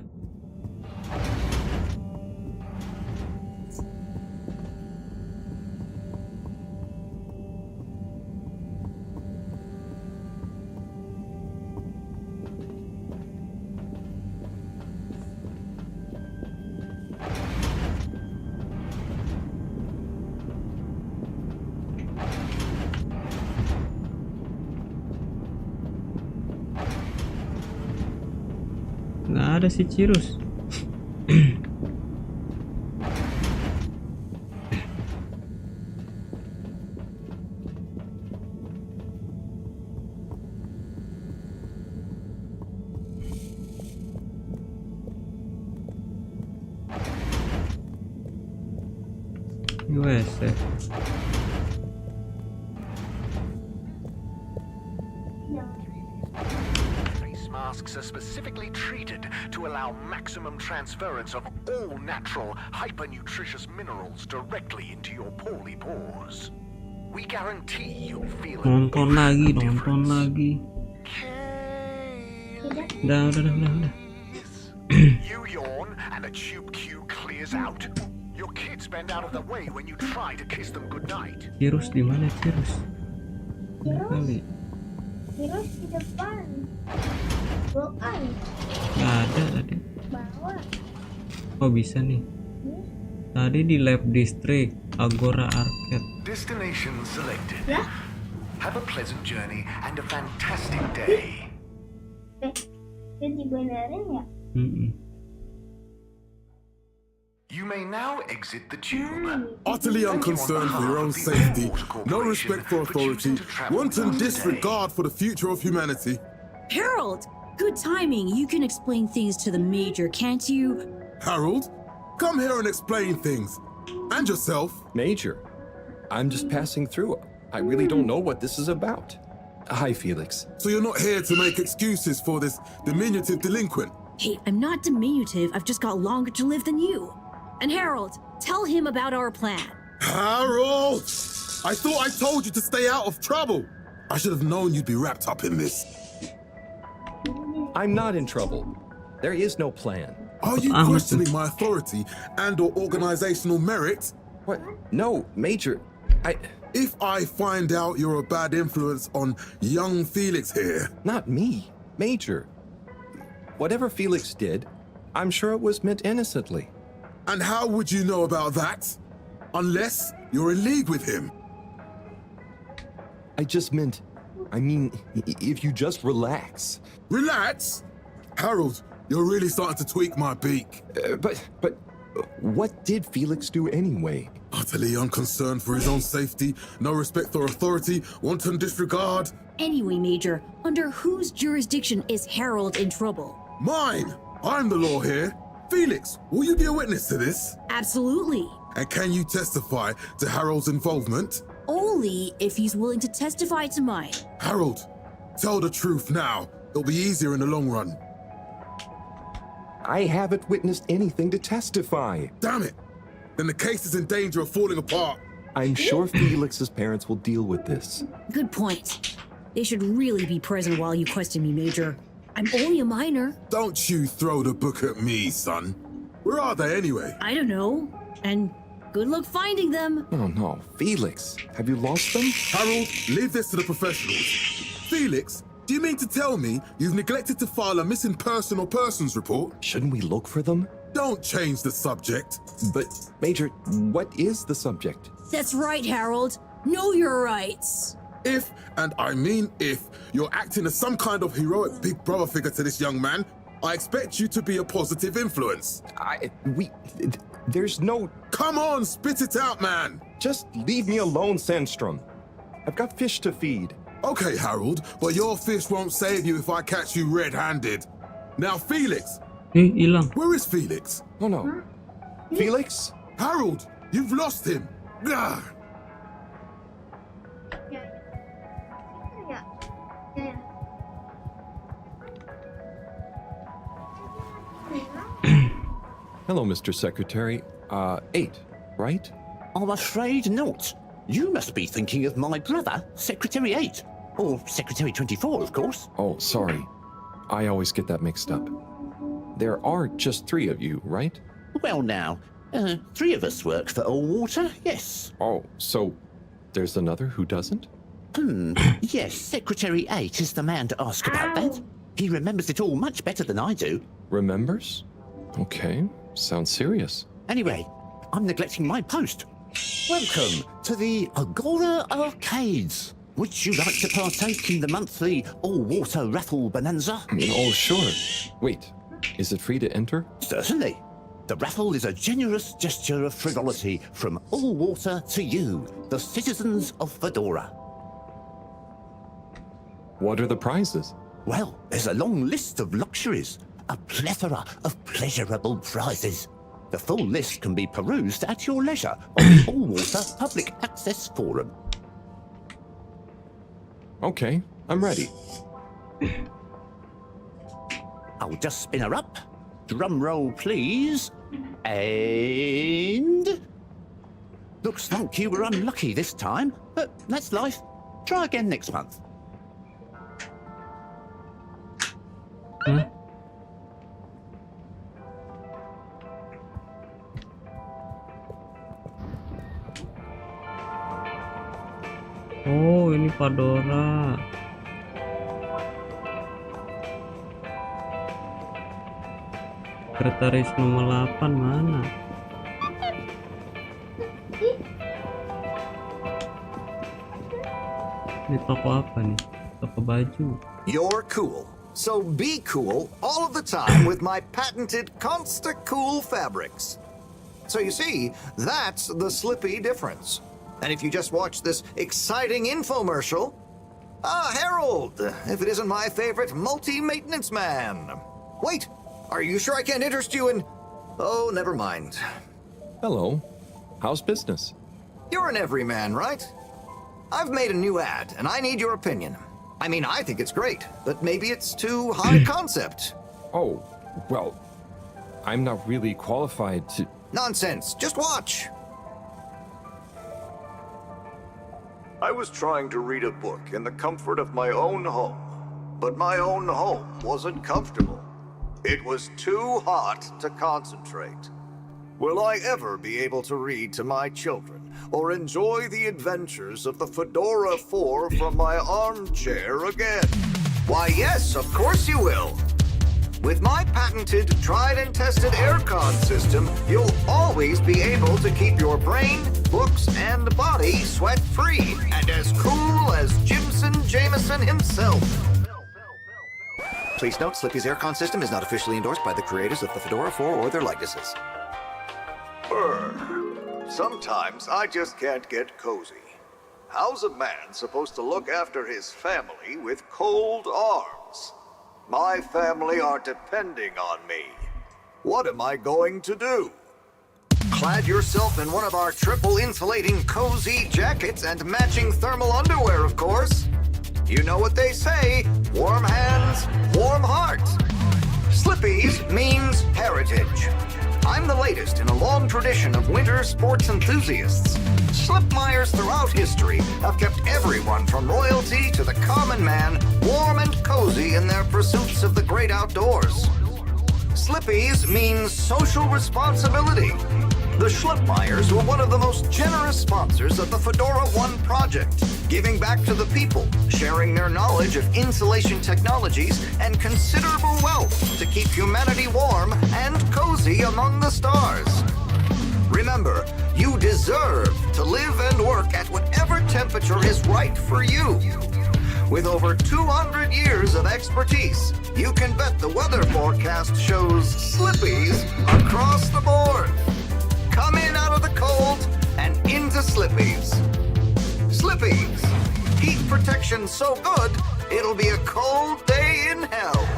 Nggak ada si Cirus. USA. Face mask discs are specifically treated to allow maximum transference of all natural, hyper-nutritious minerals directly into your poorly pores. We guarantee you'll feel an Nonton lagi, difference. nonton lagi. Udah. You yawn and a tube queue clears out. Your kids bend out of the way when you try to kiss them goodnight. Virus di mana virus? Kali. Virus di depan. Bukan. Nggak ada tadi. Bawah. Oh bisa nih. Tadi di lab district Agora Arcade. Destination selected. Ya? Have a pleasant journey and a fantastic day. Itu dibenerin ya? You may now exit the tube. Utterly unconcerned for your own safety, no respect for authority, wanton disregard for the future of humanity. Harold! Good timing. You can explain things to the Major, can't you? Harold, come here and explain things. And yourself. Major, I'm just passing through. I really don't know what this is about. Hi, Felix. So you're not here to make excuses for this diminutive delinquent? Hey, I'm not diminutive. I've just got longer to live than you. And Harold, tell him about our plan. Harold! I thought I told you to stay out of trouble. I should have known you'd be wrapped up in this. I'm not in trouble. There is no plan. Are you questioning my authority and or organizational merit? What? No, Major. If I find out you're a bad influence on young Felix here... Not me, Major. Whatever Felix did, I'm sure it was meant innocently. And how would you know about that? Unless you're in league with him. I mean, if you just relax. Relax? Harold, you're really starting to tweak my beak. But what did Felix do anyway? Utterly unconcerned for his own safety, no respect for authority, wanton disregard. Anyway, Major, under whose jurisdiction is Harold in trouble? Mine! I'm the law here. Felix, will you be a witness to this? Absolutely. And can you testify to Harold's involvement? Only if he's willing to testify to mine. Harold, tell the truth now. It'll be easier in the long run. I haven't witnessed anything to testify. Damn it! Then the case is in danger of falling apart. I'm sure Felix's parents will deal with this. Good point. They should really be present while you question me, Major. I'm only a minor. Don't you throw the book at me, son. Where are they anyway? I don't know. And good luck finding them. Oh no, Felix, have you lost them? Harold, leave this to the professionals. Felix, do you mean to tell me you've neglected to file a missing person or persons report? Shouldn't we look for them? Don't change the subject. But, Major, what is the subject? That's right, Harold. Know your rights. If, and I mean if, you're acting as some kind of heroic big brother figure to this young man, I expect you to be a positive influence. There's no... Come on, spit it out, man. Just leave me alone, Sandstrom. I've got fish to feed. Okay, Harold, but your fish won't save you if I catch you red-handed. Now, Felix. Hilang. Where is Felix? Oh no. Felix? Harold, you've lost him. Gah. Hello, Mr. Secretary. 8, right? I'm afraid not. You must be thinking of my brother, Secretary 8. Or Secretary 24, of course. Oh, sorry. I always get that mixed up. There are just 3 of you, right? Well now, 3 of us work for Allwater, yes. Oh, so there's another who doesn't? Yes, Secretary 8 is the man to ask about that. He remembers it all much better than I do. Remembers? Okay, sounds serious. Anyway, I'm neglecting my post. Welcome to the Agora Arcades. Would you like to partake in the monthly all-water raffle bonanza? Oh, sure. Wait, is it free to enter? Certainly. The raffle is a generous gesture of frivolity from Allwater to you, the citizens of Fedora. What are the prizes? Well, there's a long list of luxuries, a plethora of pleasurable prizes. The full list can be perused at your leisure on the Allwater Public Access Forum. Okay, I'm ready. I'll just spin her up. Drum roll, please. And... Looks like you were unlucky this time, but that's life. Try again next month. Oh, ini Fedora. Sekretaris nomor 8 mana? Ini toko apa nih? Toko baju. You're cool. So be cool all of the time with my patented Consta Cool fabrics. So you see, that's the Slippy difference. And if you just watch this exciting infomercial, Harold, if it isn't my favorite multi-maintenance man. Wait, are you sure I can't interest you in... Oh, never mind. Hello. How's business? You're an everyman, right? I've made a new ad, and I need your opinion. I mean, I think it's great, but maybe it's too high concept. Oh, well, I'm not really qualified to... Nonsense. Just watch. I was trying to read a book in the comfort of my own home, but my own home wasn't comfortable. It was too hot to concentrate. Will I ever be able to read to my children or enjoy the adventures of the Fedora 4 from my armchair again? Why, yes, of course you will. With my patented, tried and tested aircon system, you'll always be able to keep your brain, books, and body sweat-free and as cool as Jimson Jameson himself. Please note, Slippy's aircon system is not officially endorsed by the creators of the Fedora 4 or their likenesses. Sometimes I just can't get cozy. How's a man supposed to look after his family with cold arms? My family are depending on me. What am I going to do? Clad yourself in one of our triple insulating cozy jackets and matching thermal underwear, of course. You know what they say, warm hands, warm heart. Slippy's means heritage. I'm the latest in a long tradition of winter sports enthusiasts. Slipmeyers throughout history have kept everyone from royalty to the common man warm and cozy in their pursuits of the great outdoors. Slippy's means social responsibility. The Slipmeyers were one of the most generous sponsors of the Fedora 1 project, giving back to the people, sharing their knowledge of insulation technologies and considerable wealth to keep humanity warm and cozy among the stars. Remember, you deserve to live and work at whatever temperature is right for you. With over 200 years of expertise, you can bet the weather forecast shows Slippies across the board. Come in out of the cold and into Slippies. Slippies. Heat protection so good, it'll be a cold day in hell.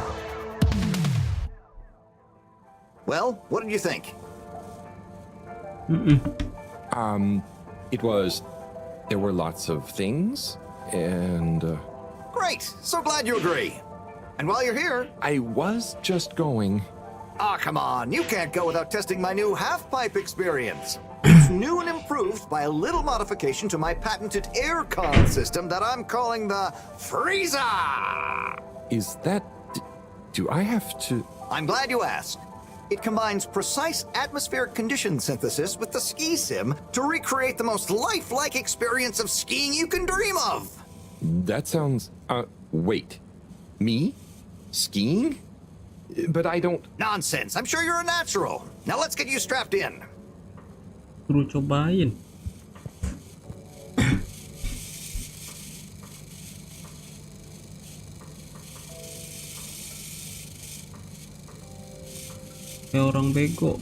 Well, what did you think? There were lots of things, and... Great! So glad you agree. And while you're here... I was just going... Ah, come on. You can't go without testing my new half-pipe experience. It's new and improved by a little modification to my patented aircon system that I'm calling the Freezer! Is that... do I have to... I'm glad you asked. It combines precise atmospheric condition synthesis with the ski sim to recreate the most lifelike experience of skiing you can dream of. That sounds... wait. Me? Skiing? But I don't... Nonsense. I'm sure you're a natural. Now let's get you strapped in. Suruh cobain. Kayak orang bego.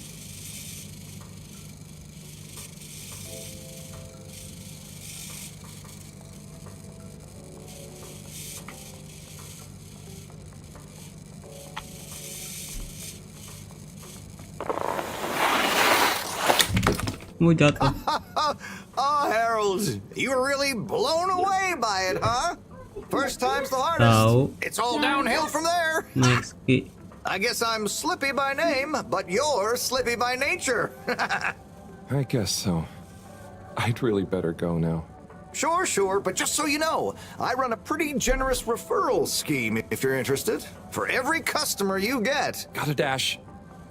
Mau jatuh. Oh, Harold, you were really blown away by it, huh? First time's the hardest. Tahu. It's all downhill from there. Naik ski. I guess I'm Slippy by name, but you're Slippy by nature. I guess so. I'd really better go now. Sure, but just so you know, I run a pretty generous referral scheme if you're interested. For every customer you get. Gotta dash.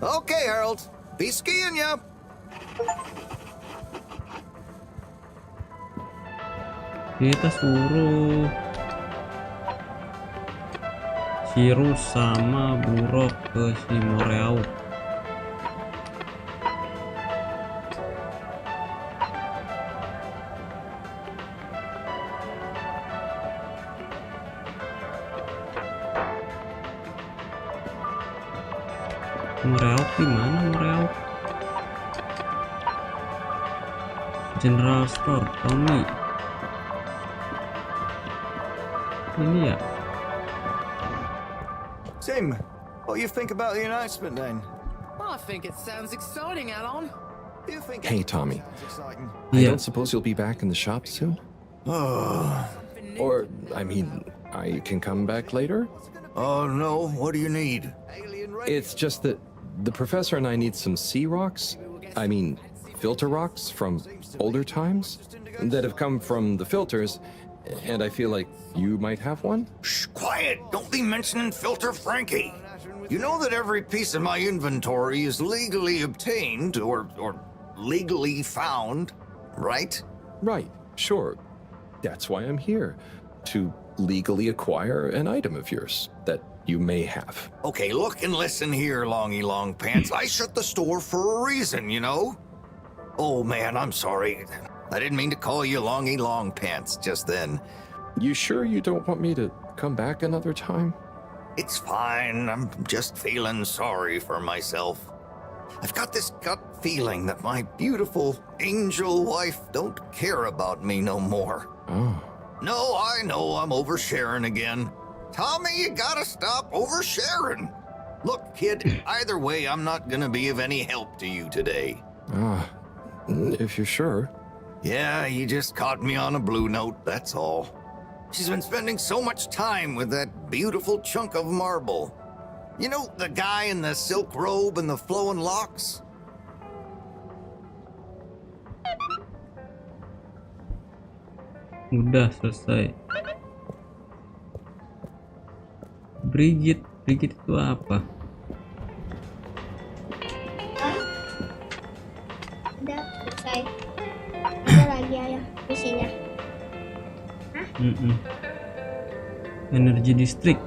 Okay, Harold. Be skiing ya. Kita suruh Sirus sama Burok ke si Moreau. Moreau di mana Moreau? General Store, Tommy. Ini ya. Tim, what do you think about the announcement then? I think it sounds exciting, Alan. Hey, Tommy. I Yeah. don't suppose you'll be back in the shop soon? Or, I mean, I can come back later? Oh, no. What do you need? It's just that the professor and I need some sea rocks. I mean, filter rocks from older times that have come from the filters, and I feel like you might have one? Shh, quiet. Don't be mentioning Filter Frankie. You know that every piece of my inventory is legally obtained or legally found, right? Right, sure. That's why I'm here, to legally acquire an item of yours that you may have. Okay, look and listen here, Longy Long Pants. I shut the store for a reason, you know? Oh, man, I'm sorry. I didn't mean to call you Longy Long Pants just then. You sure you don't want me to come back another time? It's fine. I'm just feeling sorry for myself. I've got this gut feeling that my beautiful angel wife don't care about me no more. Oh. No, I know I'm oversharing again. Tommy, you gotta stop oversharing. Look, kid, either way, I'm not gonna be of any help to you today. If you're sure. Yeah, you just caught me on a blue note, that's all. She's been spending so much time with that beautiful chunk of marble. You know, the guy in the silk robe and the flowing locks? Udah selesai. Brigit itu apa? Udah selesai. Ada lagi ayah isinya. Energy District.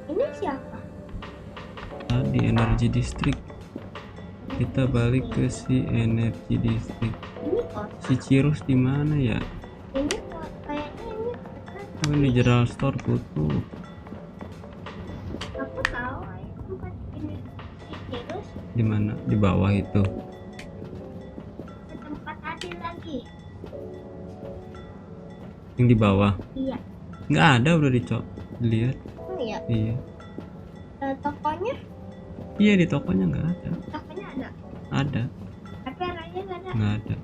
Ini siapa? Tadi Energy District. Kita balik ke si Energy District. Ini kok. Si Cirus di mana ya? Ini kok kayaknya ini. Oh, ini General Store tutup. Aku tahu ayah tempat ini si Cirus. Di mana? Di bawah itu. Ke tempat tadi lagi. Yang di bawah. Iya. Nggak ada, udah dilihat. Oh iya. Iya. Tokonya? Iya, di tokonya nggak ada. Tokonya ada. Ada. Tapi arahnya nggak ada. Nggak ada.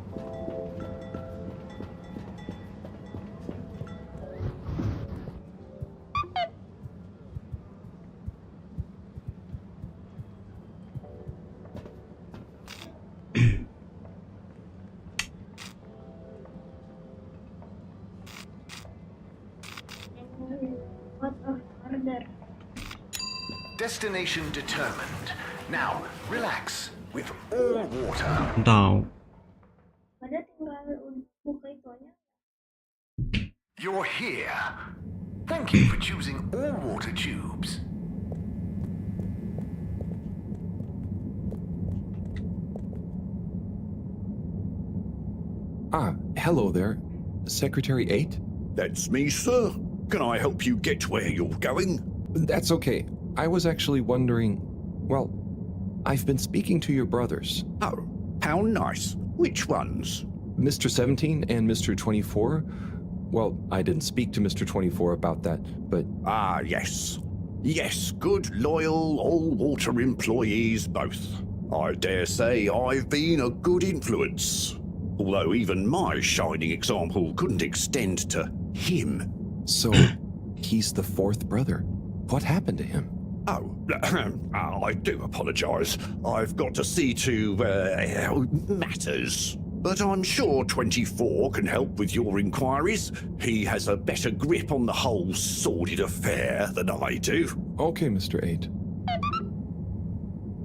Destination determined. Now, relax with all water. Tahu. Pada tinggal buka itu aja. You're here. Thank you for choosing all water tubes. Hello there. Secretary 8? That's me, sir. Can I help you get where you're going? That's okay. I was actually wondering, well, I've been speaking to your brothers. Oh, how nice. Which ones? Mr. 17 and Mr. 24. Well, I didn't speak to Mr. 24 about that, but... Ah, yes. Yes, good, loyal, all-water employees both. I dare say I've been a good influence. Although even my shining example couldn't extend to him. So, he's the fourth brother. What happened to him? Oh, I do apologise. I've got to see to matters. But I'm sure 24 can help with your inquiries. He has a better grip on the whole sordid affair than I do. Okay, Mr. 8.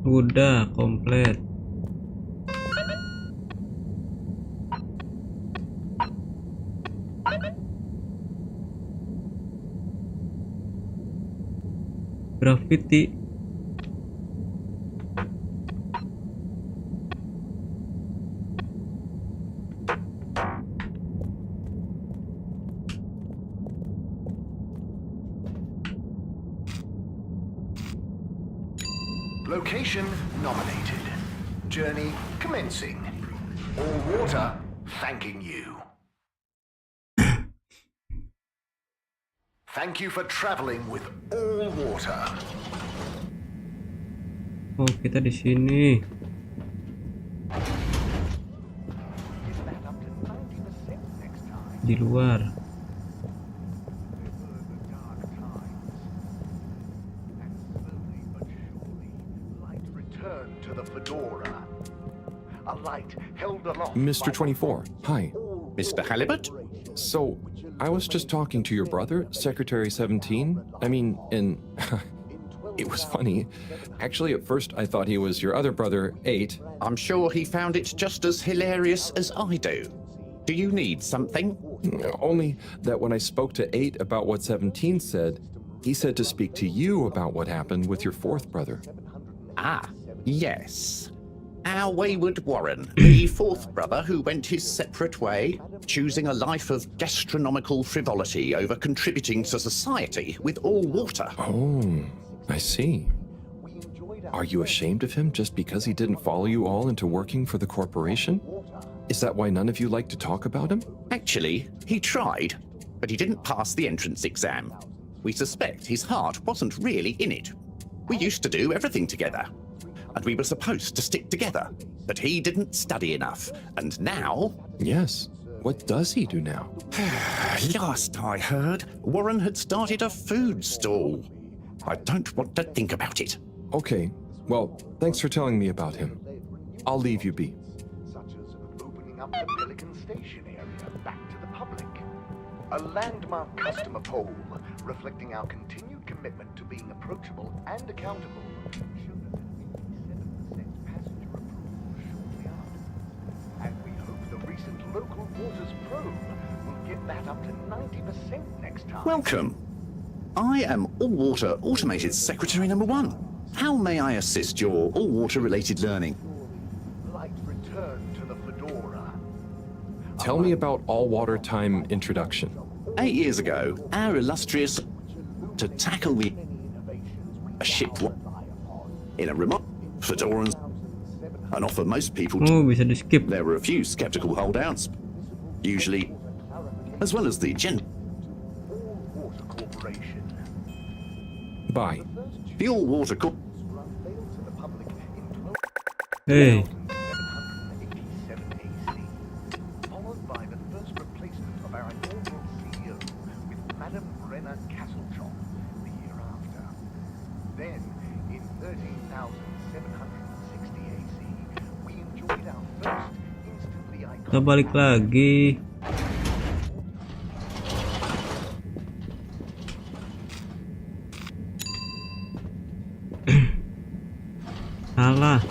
Udah komplit. Graffiti. Location nominated. Journey commencing. All water thanking you. Thank you for traveling with all water. Oh, kita di sini. Di luar. Return to the Fedora. A light held aloft. Mr. 24, hi. Mr. Halibut? So, I was just talking to your brother, Secretary 17. I mean, it was funny. Actually, at first I thought he was your other brother, 8. I'm sure he found it just as hilarious as I do. Do you need something? Only that when I spoke to 8 about what 17 said, he said to speak to you about what happened with your 4th brother. Ah, yes. Our wayward Warren, the 4th brother who went his separate way, choosing a life of gastronomical frivolity over contributing to society with all water. Oh, I see. Are you ashamed of him just because he didn't follow you all into working for the corporation? Is that why none of you like to talk about him? Actually, he tried, but he didn't pass the entrance exam. We suspect his heart wasn't really in it. We used to do everything together, and we were supposed to stick together, but he didn't study enough, and now... Yes. What does he do now? Last I heard, Warren had started a food stall. I don't want to think about it. Okay. Well, thanks for telling me about him. I'll leave you be. Such as opening up the Pelican Station area back to the public. A landmark customer poll reflecting our continued commitment to being approachable and accountable showed us an 87% passenger approval shortly after. And we hope the recent local waters probe will get that up to 90% next time. Welcome. I am All-Water Automated Secretary number 1. How may I assist your all-water related learning? Light return to the Fedora. Tell me about all-water time introduction. 8 years ago, our illustrious to tackle a ship in a remote Fedoran and offer most people bisa di skip. There were a few skeptical holdouts, usually, as well as the Water Corporation. Bye. The All-Water Corp. Hey. Followed by the first replacement of our inaugural CEO with Madame Brenna Castletop the year after. Then, in 13,760 AC, we enjoyed our first instantly iconic... Kita balik lagi. Salah.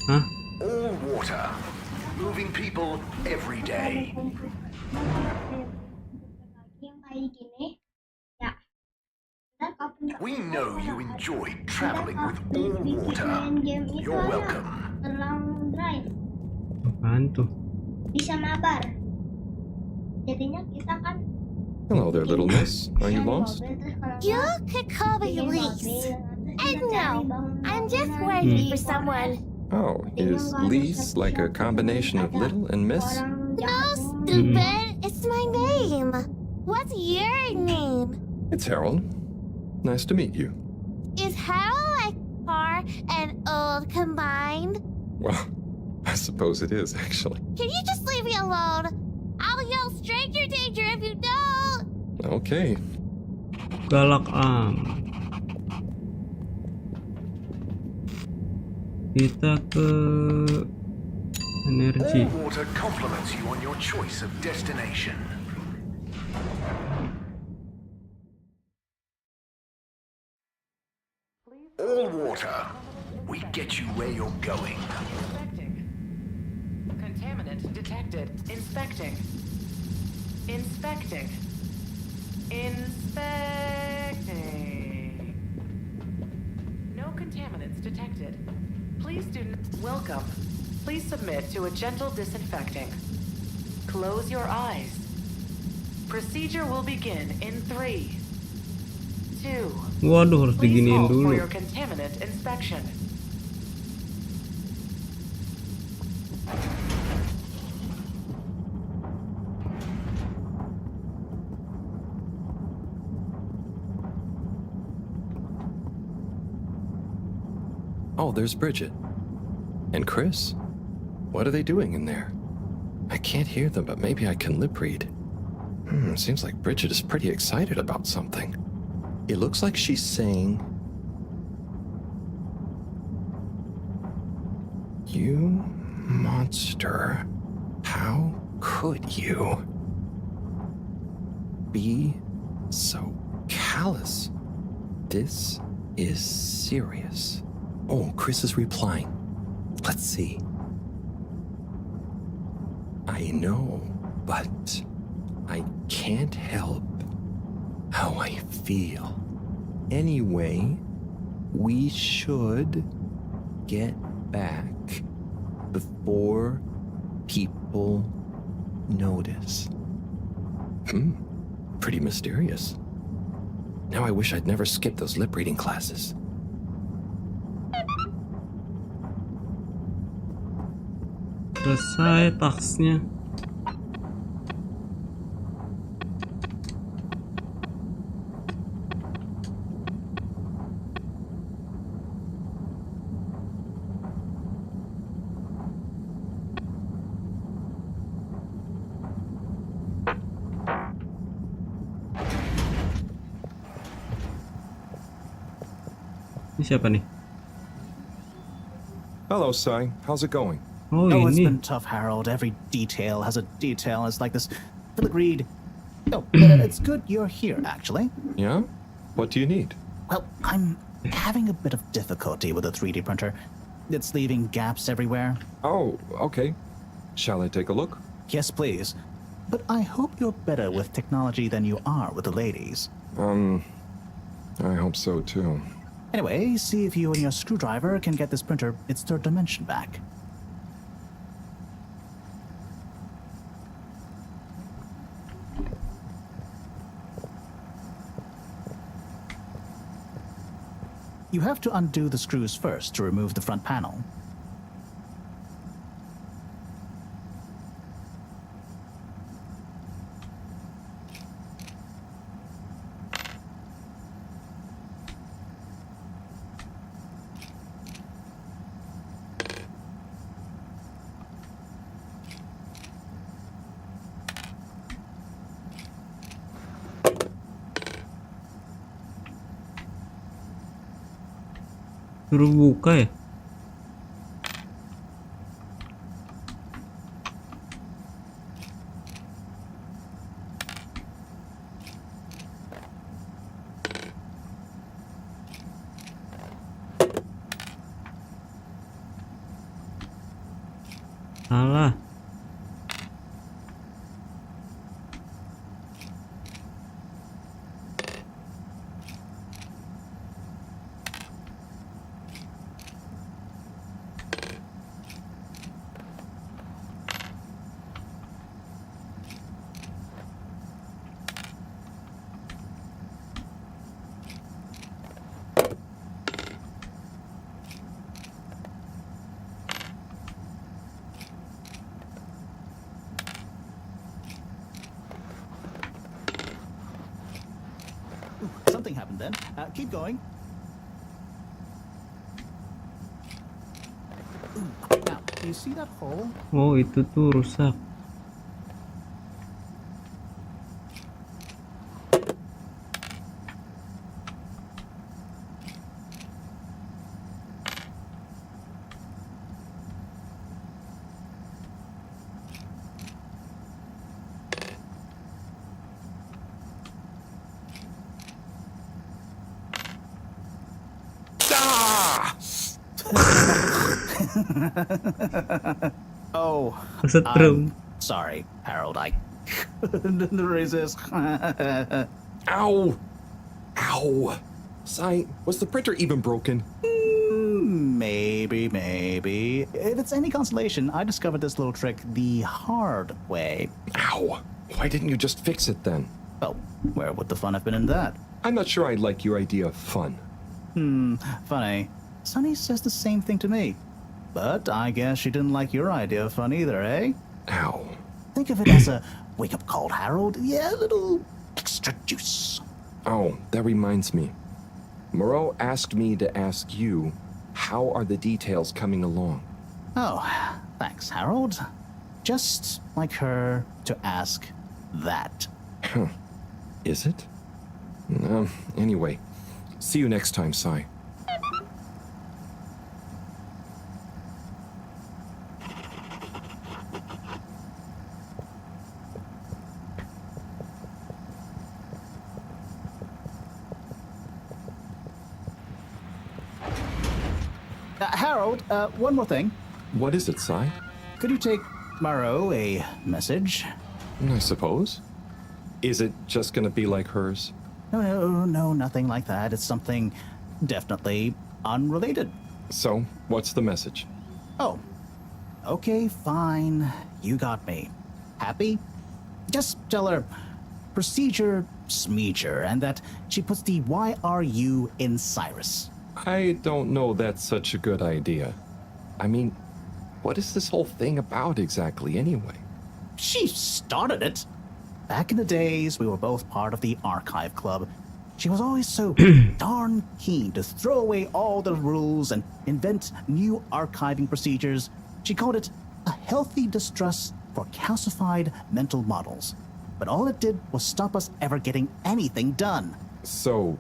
Hah? All water, moving people every day. We know you enjoyed traveling with all water. You're welcome. Apaan tuh? Bisa mabar. Jadinya kita kan Hello there, little miss. Are you lost? You could call me Lise. And no, I'm just waiting for someone. Oh, is Lise like a combination of little and miss? No, stupid. It's my name. What's your name? It's Harold. Nice to meet you. Is Harold like car and old combined? Well, I suppose it is, actually. Can you just leave me alone? I'll yell stranger danger if you don't. Okay. galak kita ke energi. All water compliments you on your choice of destination. All water, we get you where you're going. Contaminant detected. Inspecting. Inspecting. Inspecting. No contaminants detected. Please do welcome. Please submit to a gentle disinfecting. Close your eyes. Procedure will begin in 3, 2. Waduh, harus Please diginiin hold for dulu. your contaminant inspection. Oh, there's Bridget. And Chris. What are they doing in there? I can't hear them, but maybe I can lip read. Seems like Bridget is pretty excited about something. It looks like she's saying, "You monster, how could you be so callous? This is serious." Oh, Chris is replying. Let's see. "I know, but I can't help how I feel. Anyway, we should get back before people notice." Pretty mysterious. Now I wish I'd never skipped those lip reading classes. Selesai taksnya. Ini siapa nih? Hello, Sai. How's it going? Oh, it's ini. been tough, Harold. Every detail has a detail. It's like this filigree. Oh, it's good you're here, actually. Yeah? What do you need? Well, I'm having a bit of difficulty with the 3D printer. It's leaving gaps everywhere. Oh, okay. Shall I take a look? Yes, please. But I hope you're better with technology than you are with the ladies. I hope so too. Anyway, see if you and your screwdriver can get this printer its third dimension back. You have to undo the screws first to remove the front panel. Suruh buka ya? Salah. Something happened then. Keep going. Now, you see that hole? Oh, itu tuh rusak. Oh, Setrum. I'm sorry, Harold. I couldn't resist. Ow! Ow! Sai, was the printer even broken? Maybe. If it's any consolation, I discovered this little trick the hard way. Ow! Why didn't you just fix it then? Well, where would the fun have been in that? I'm not sure I like your idea of fun. Funny. Sunny says the same thing to me. But I guess she didn't like your idea of fun either, eh? Ow. Think of it as a wake-up call, Harold. Yeah, a little extra juice. Oh, that reminds me. Moreau asked me to ask you, how are the details coming along? Oh, thanks, Harold. Just like her to ask that. Huh. Is it? Anyway, see you next time, Sai. Harold, one more thing. What is it, Sai? Could you take Moreau a message? I suppose. Is it just gonna be like hers? No, nothing like that. It's something definitely unrelated. So, what's the message? Oh, okay, fine. You got me. Happy? Just tell her procedure smeecher and that she puts the YRU in Cyrus. I don't know that's such a good idea. I mean, what is this whole thing about exactly anyway? She started it. Back in the days, we were both part of the archive club. She was always so darn keen to throw away all the rules and invent new archiving procedures. She called it a healthy distrust for calcified mental models. But all it did was stop us ever getting anything done. So,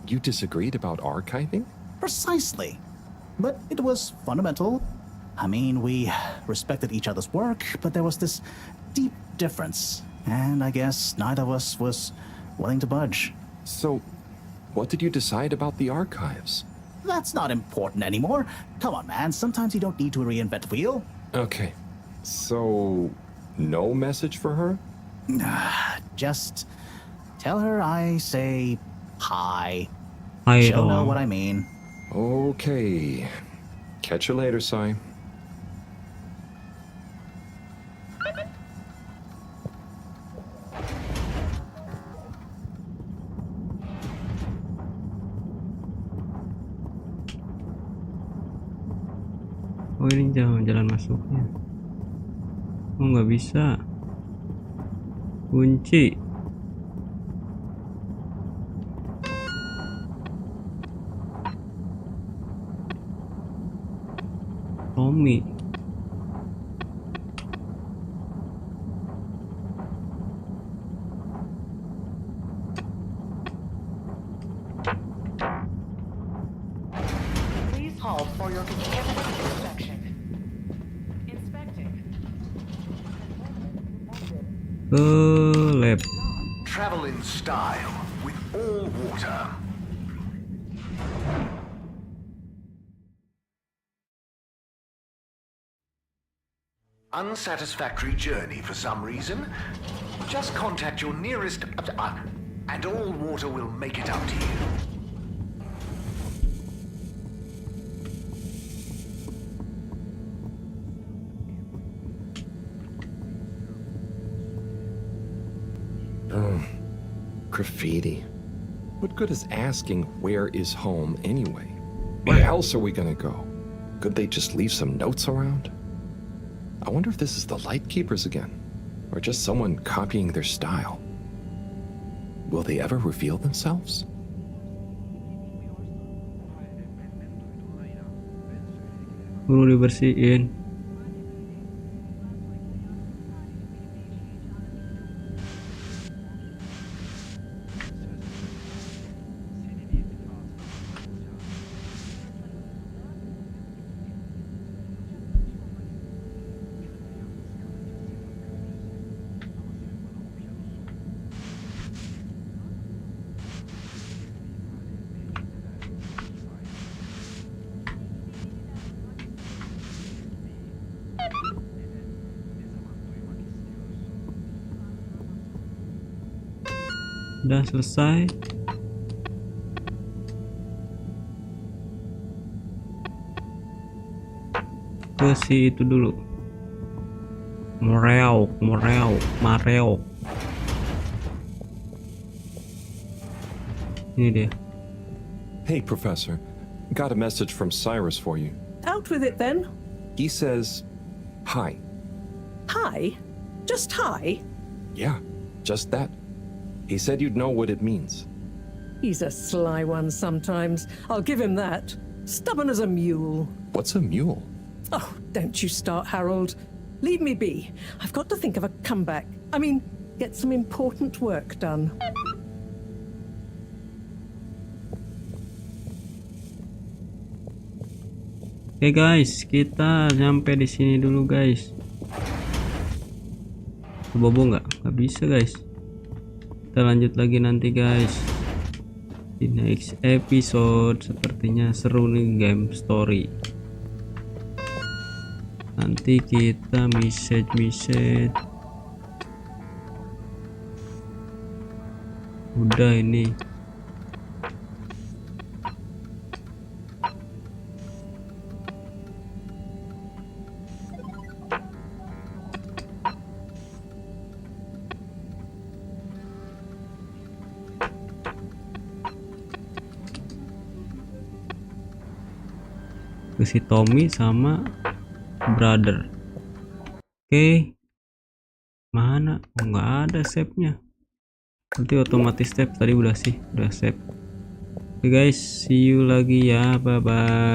you disagreed about archiving? Precisely. But it was fundamental. I mean, we respected each other's work, but there was this deep difference. And I guess neither of us was willing to budge. So, what did you decide about the archives? That's not important anymore. Come on, man. Sometimes you don't need to reinvent the wheel. Okay. So, no message for her? Just tell her I say hi. Hi, She'll know what I mean. Okay. Catch you later, Sai. Oh, ini jalan masuknya. Oh, nggak bisa. Kunci. Tommy. Please hold for your contaminant inspection. Inspecting. Lab. Travel in style with all water. Unsatisfactory journey for some reason? Just contact your nearest and all water will make it up to you. Graffiti. What good is asking where is home anyway? Where else are we gonna go? Could they just leave some notes around? I wonder if this is the Lightkeepers again, or just someone copying their style. Will they ever reveal themselves? Perlu dibersihin. Udah selesai. Ke si itu dulu. Mareok. Ini dia. Hey, Professor. Got a message from Cyrus for you. Out with it then. He says, hi. Hi? Just hi? Yeah, just that. He said you'd know what it means. He's a sly one sometimes. I'll give him that. Stubborn as a mule. What's a mule? Oh, don't you start, Harold. Leave me be. I've got to think of a comeback. I mean, get some important work done. Oke guys, kita nyampe di sini dulu guys. Bobo nggak bisa guys. Kita lanjut lagi nanti guys di next episode. Sepertinya seru nih game story. Nanti kita message. Udah ini. Ke si Tommy sama brother. Oke. Mana? Oh, nggak ada save-nya. Nanti otomatis save. Tadi udah save. Oke guys, see you lagi ya. Bye bye.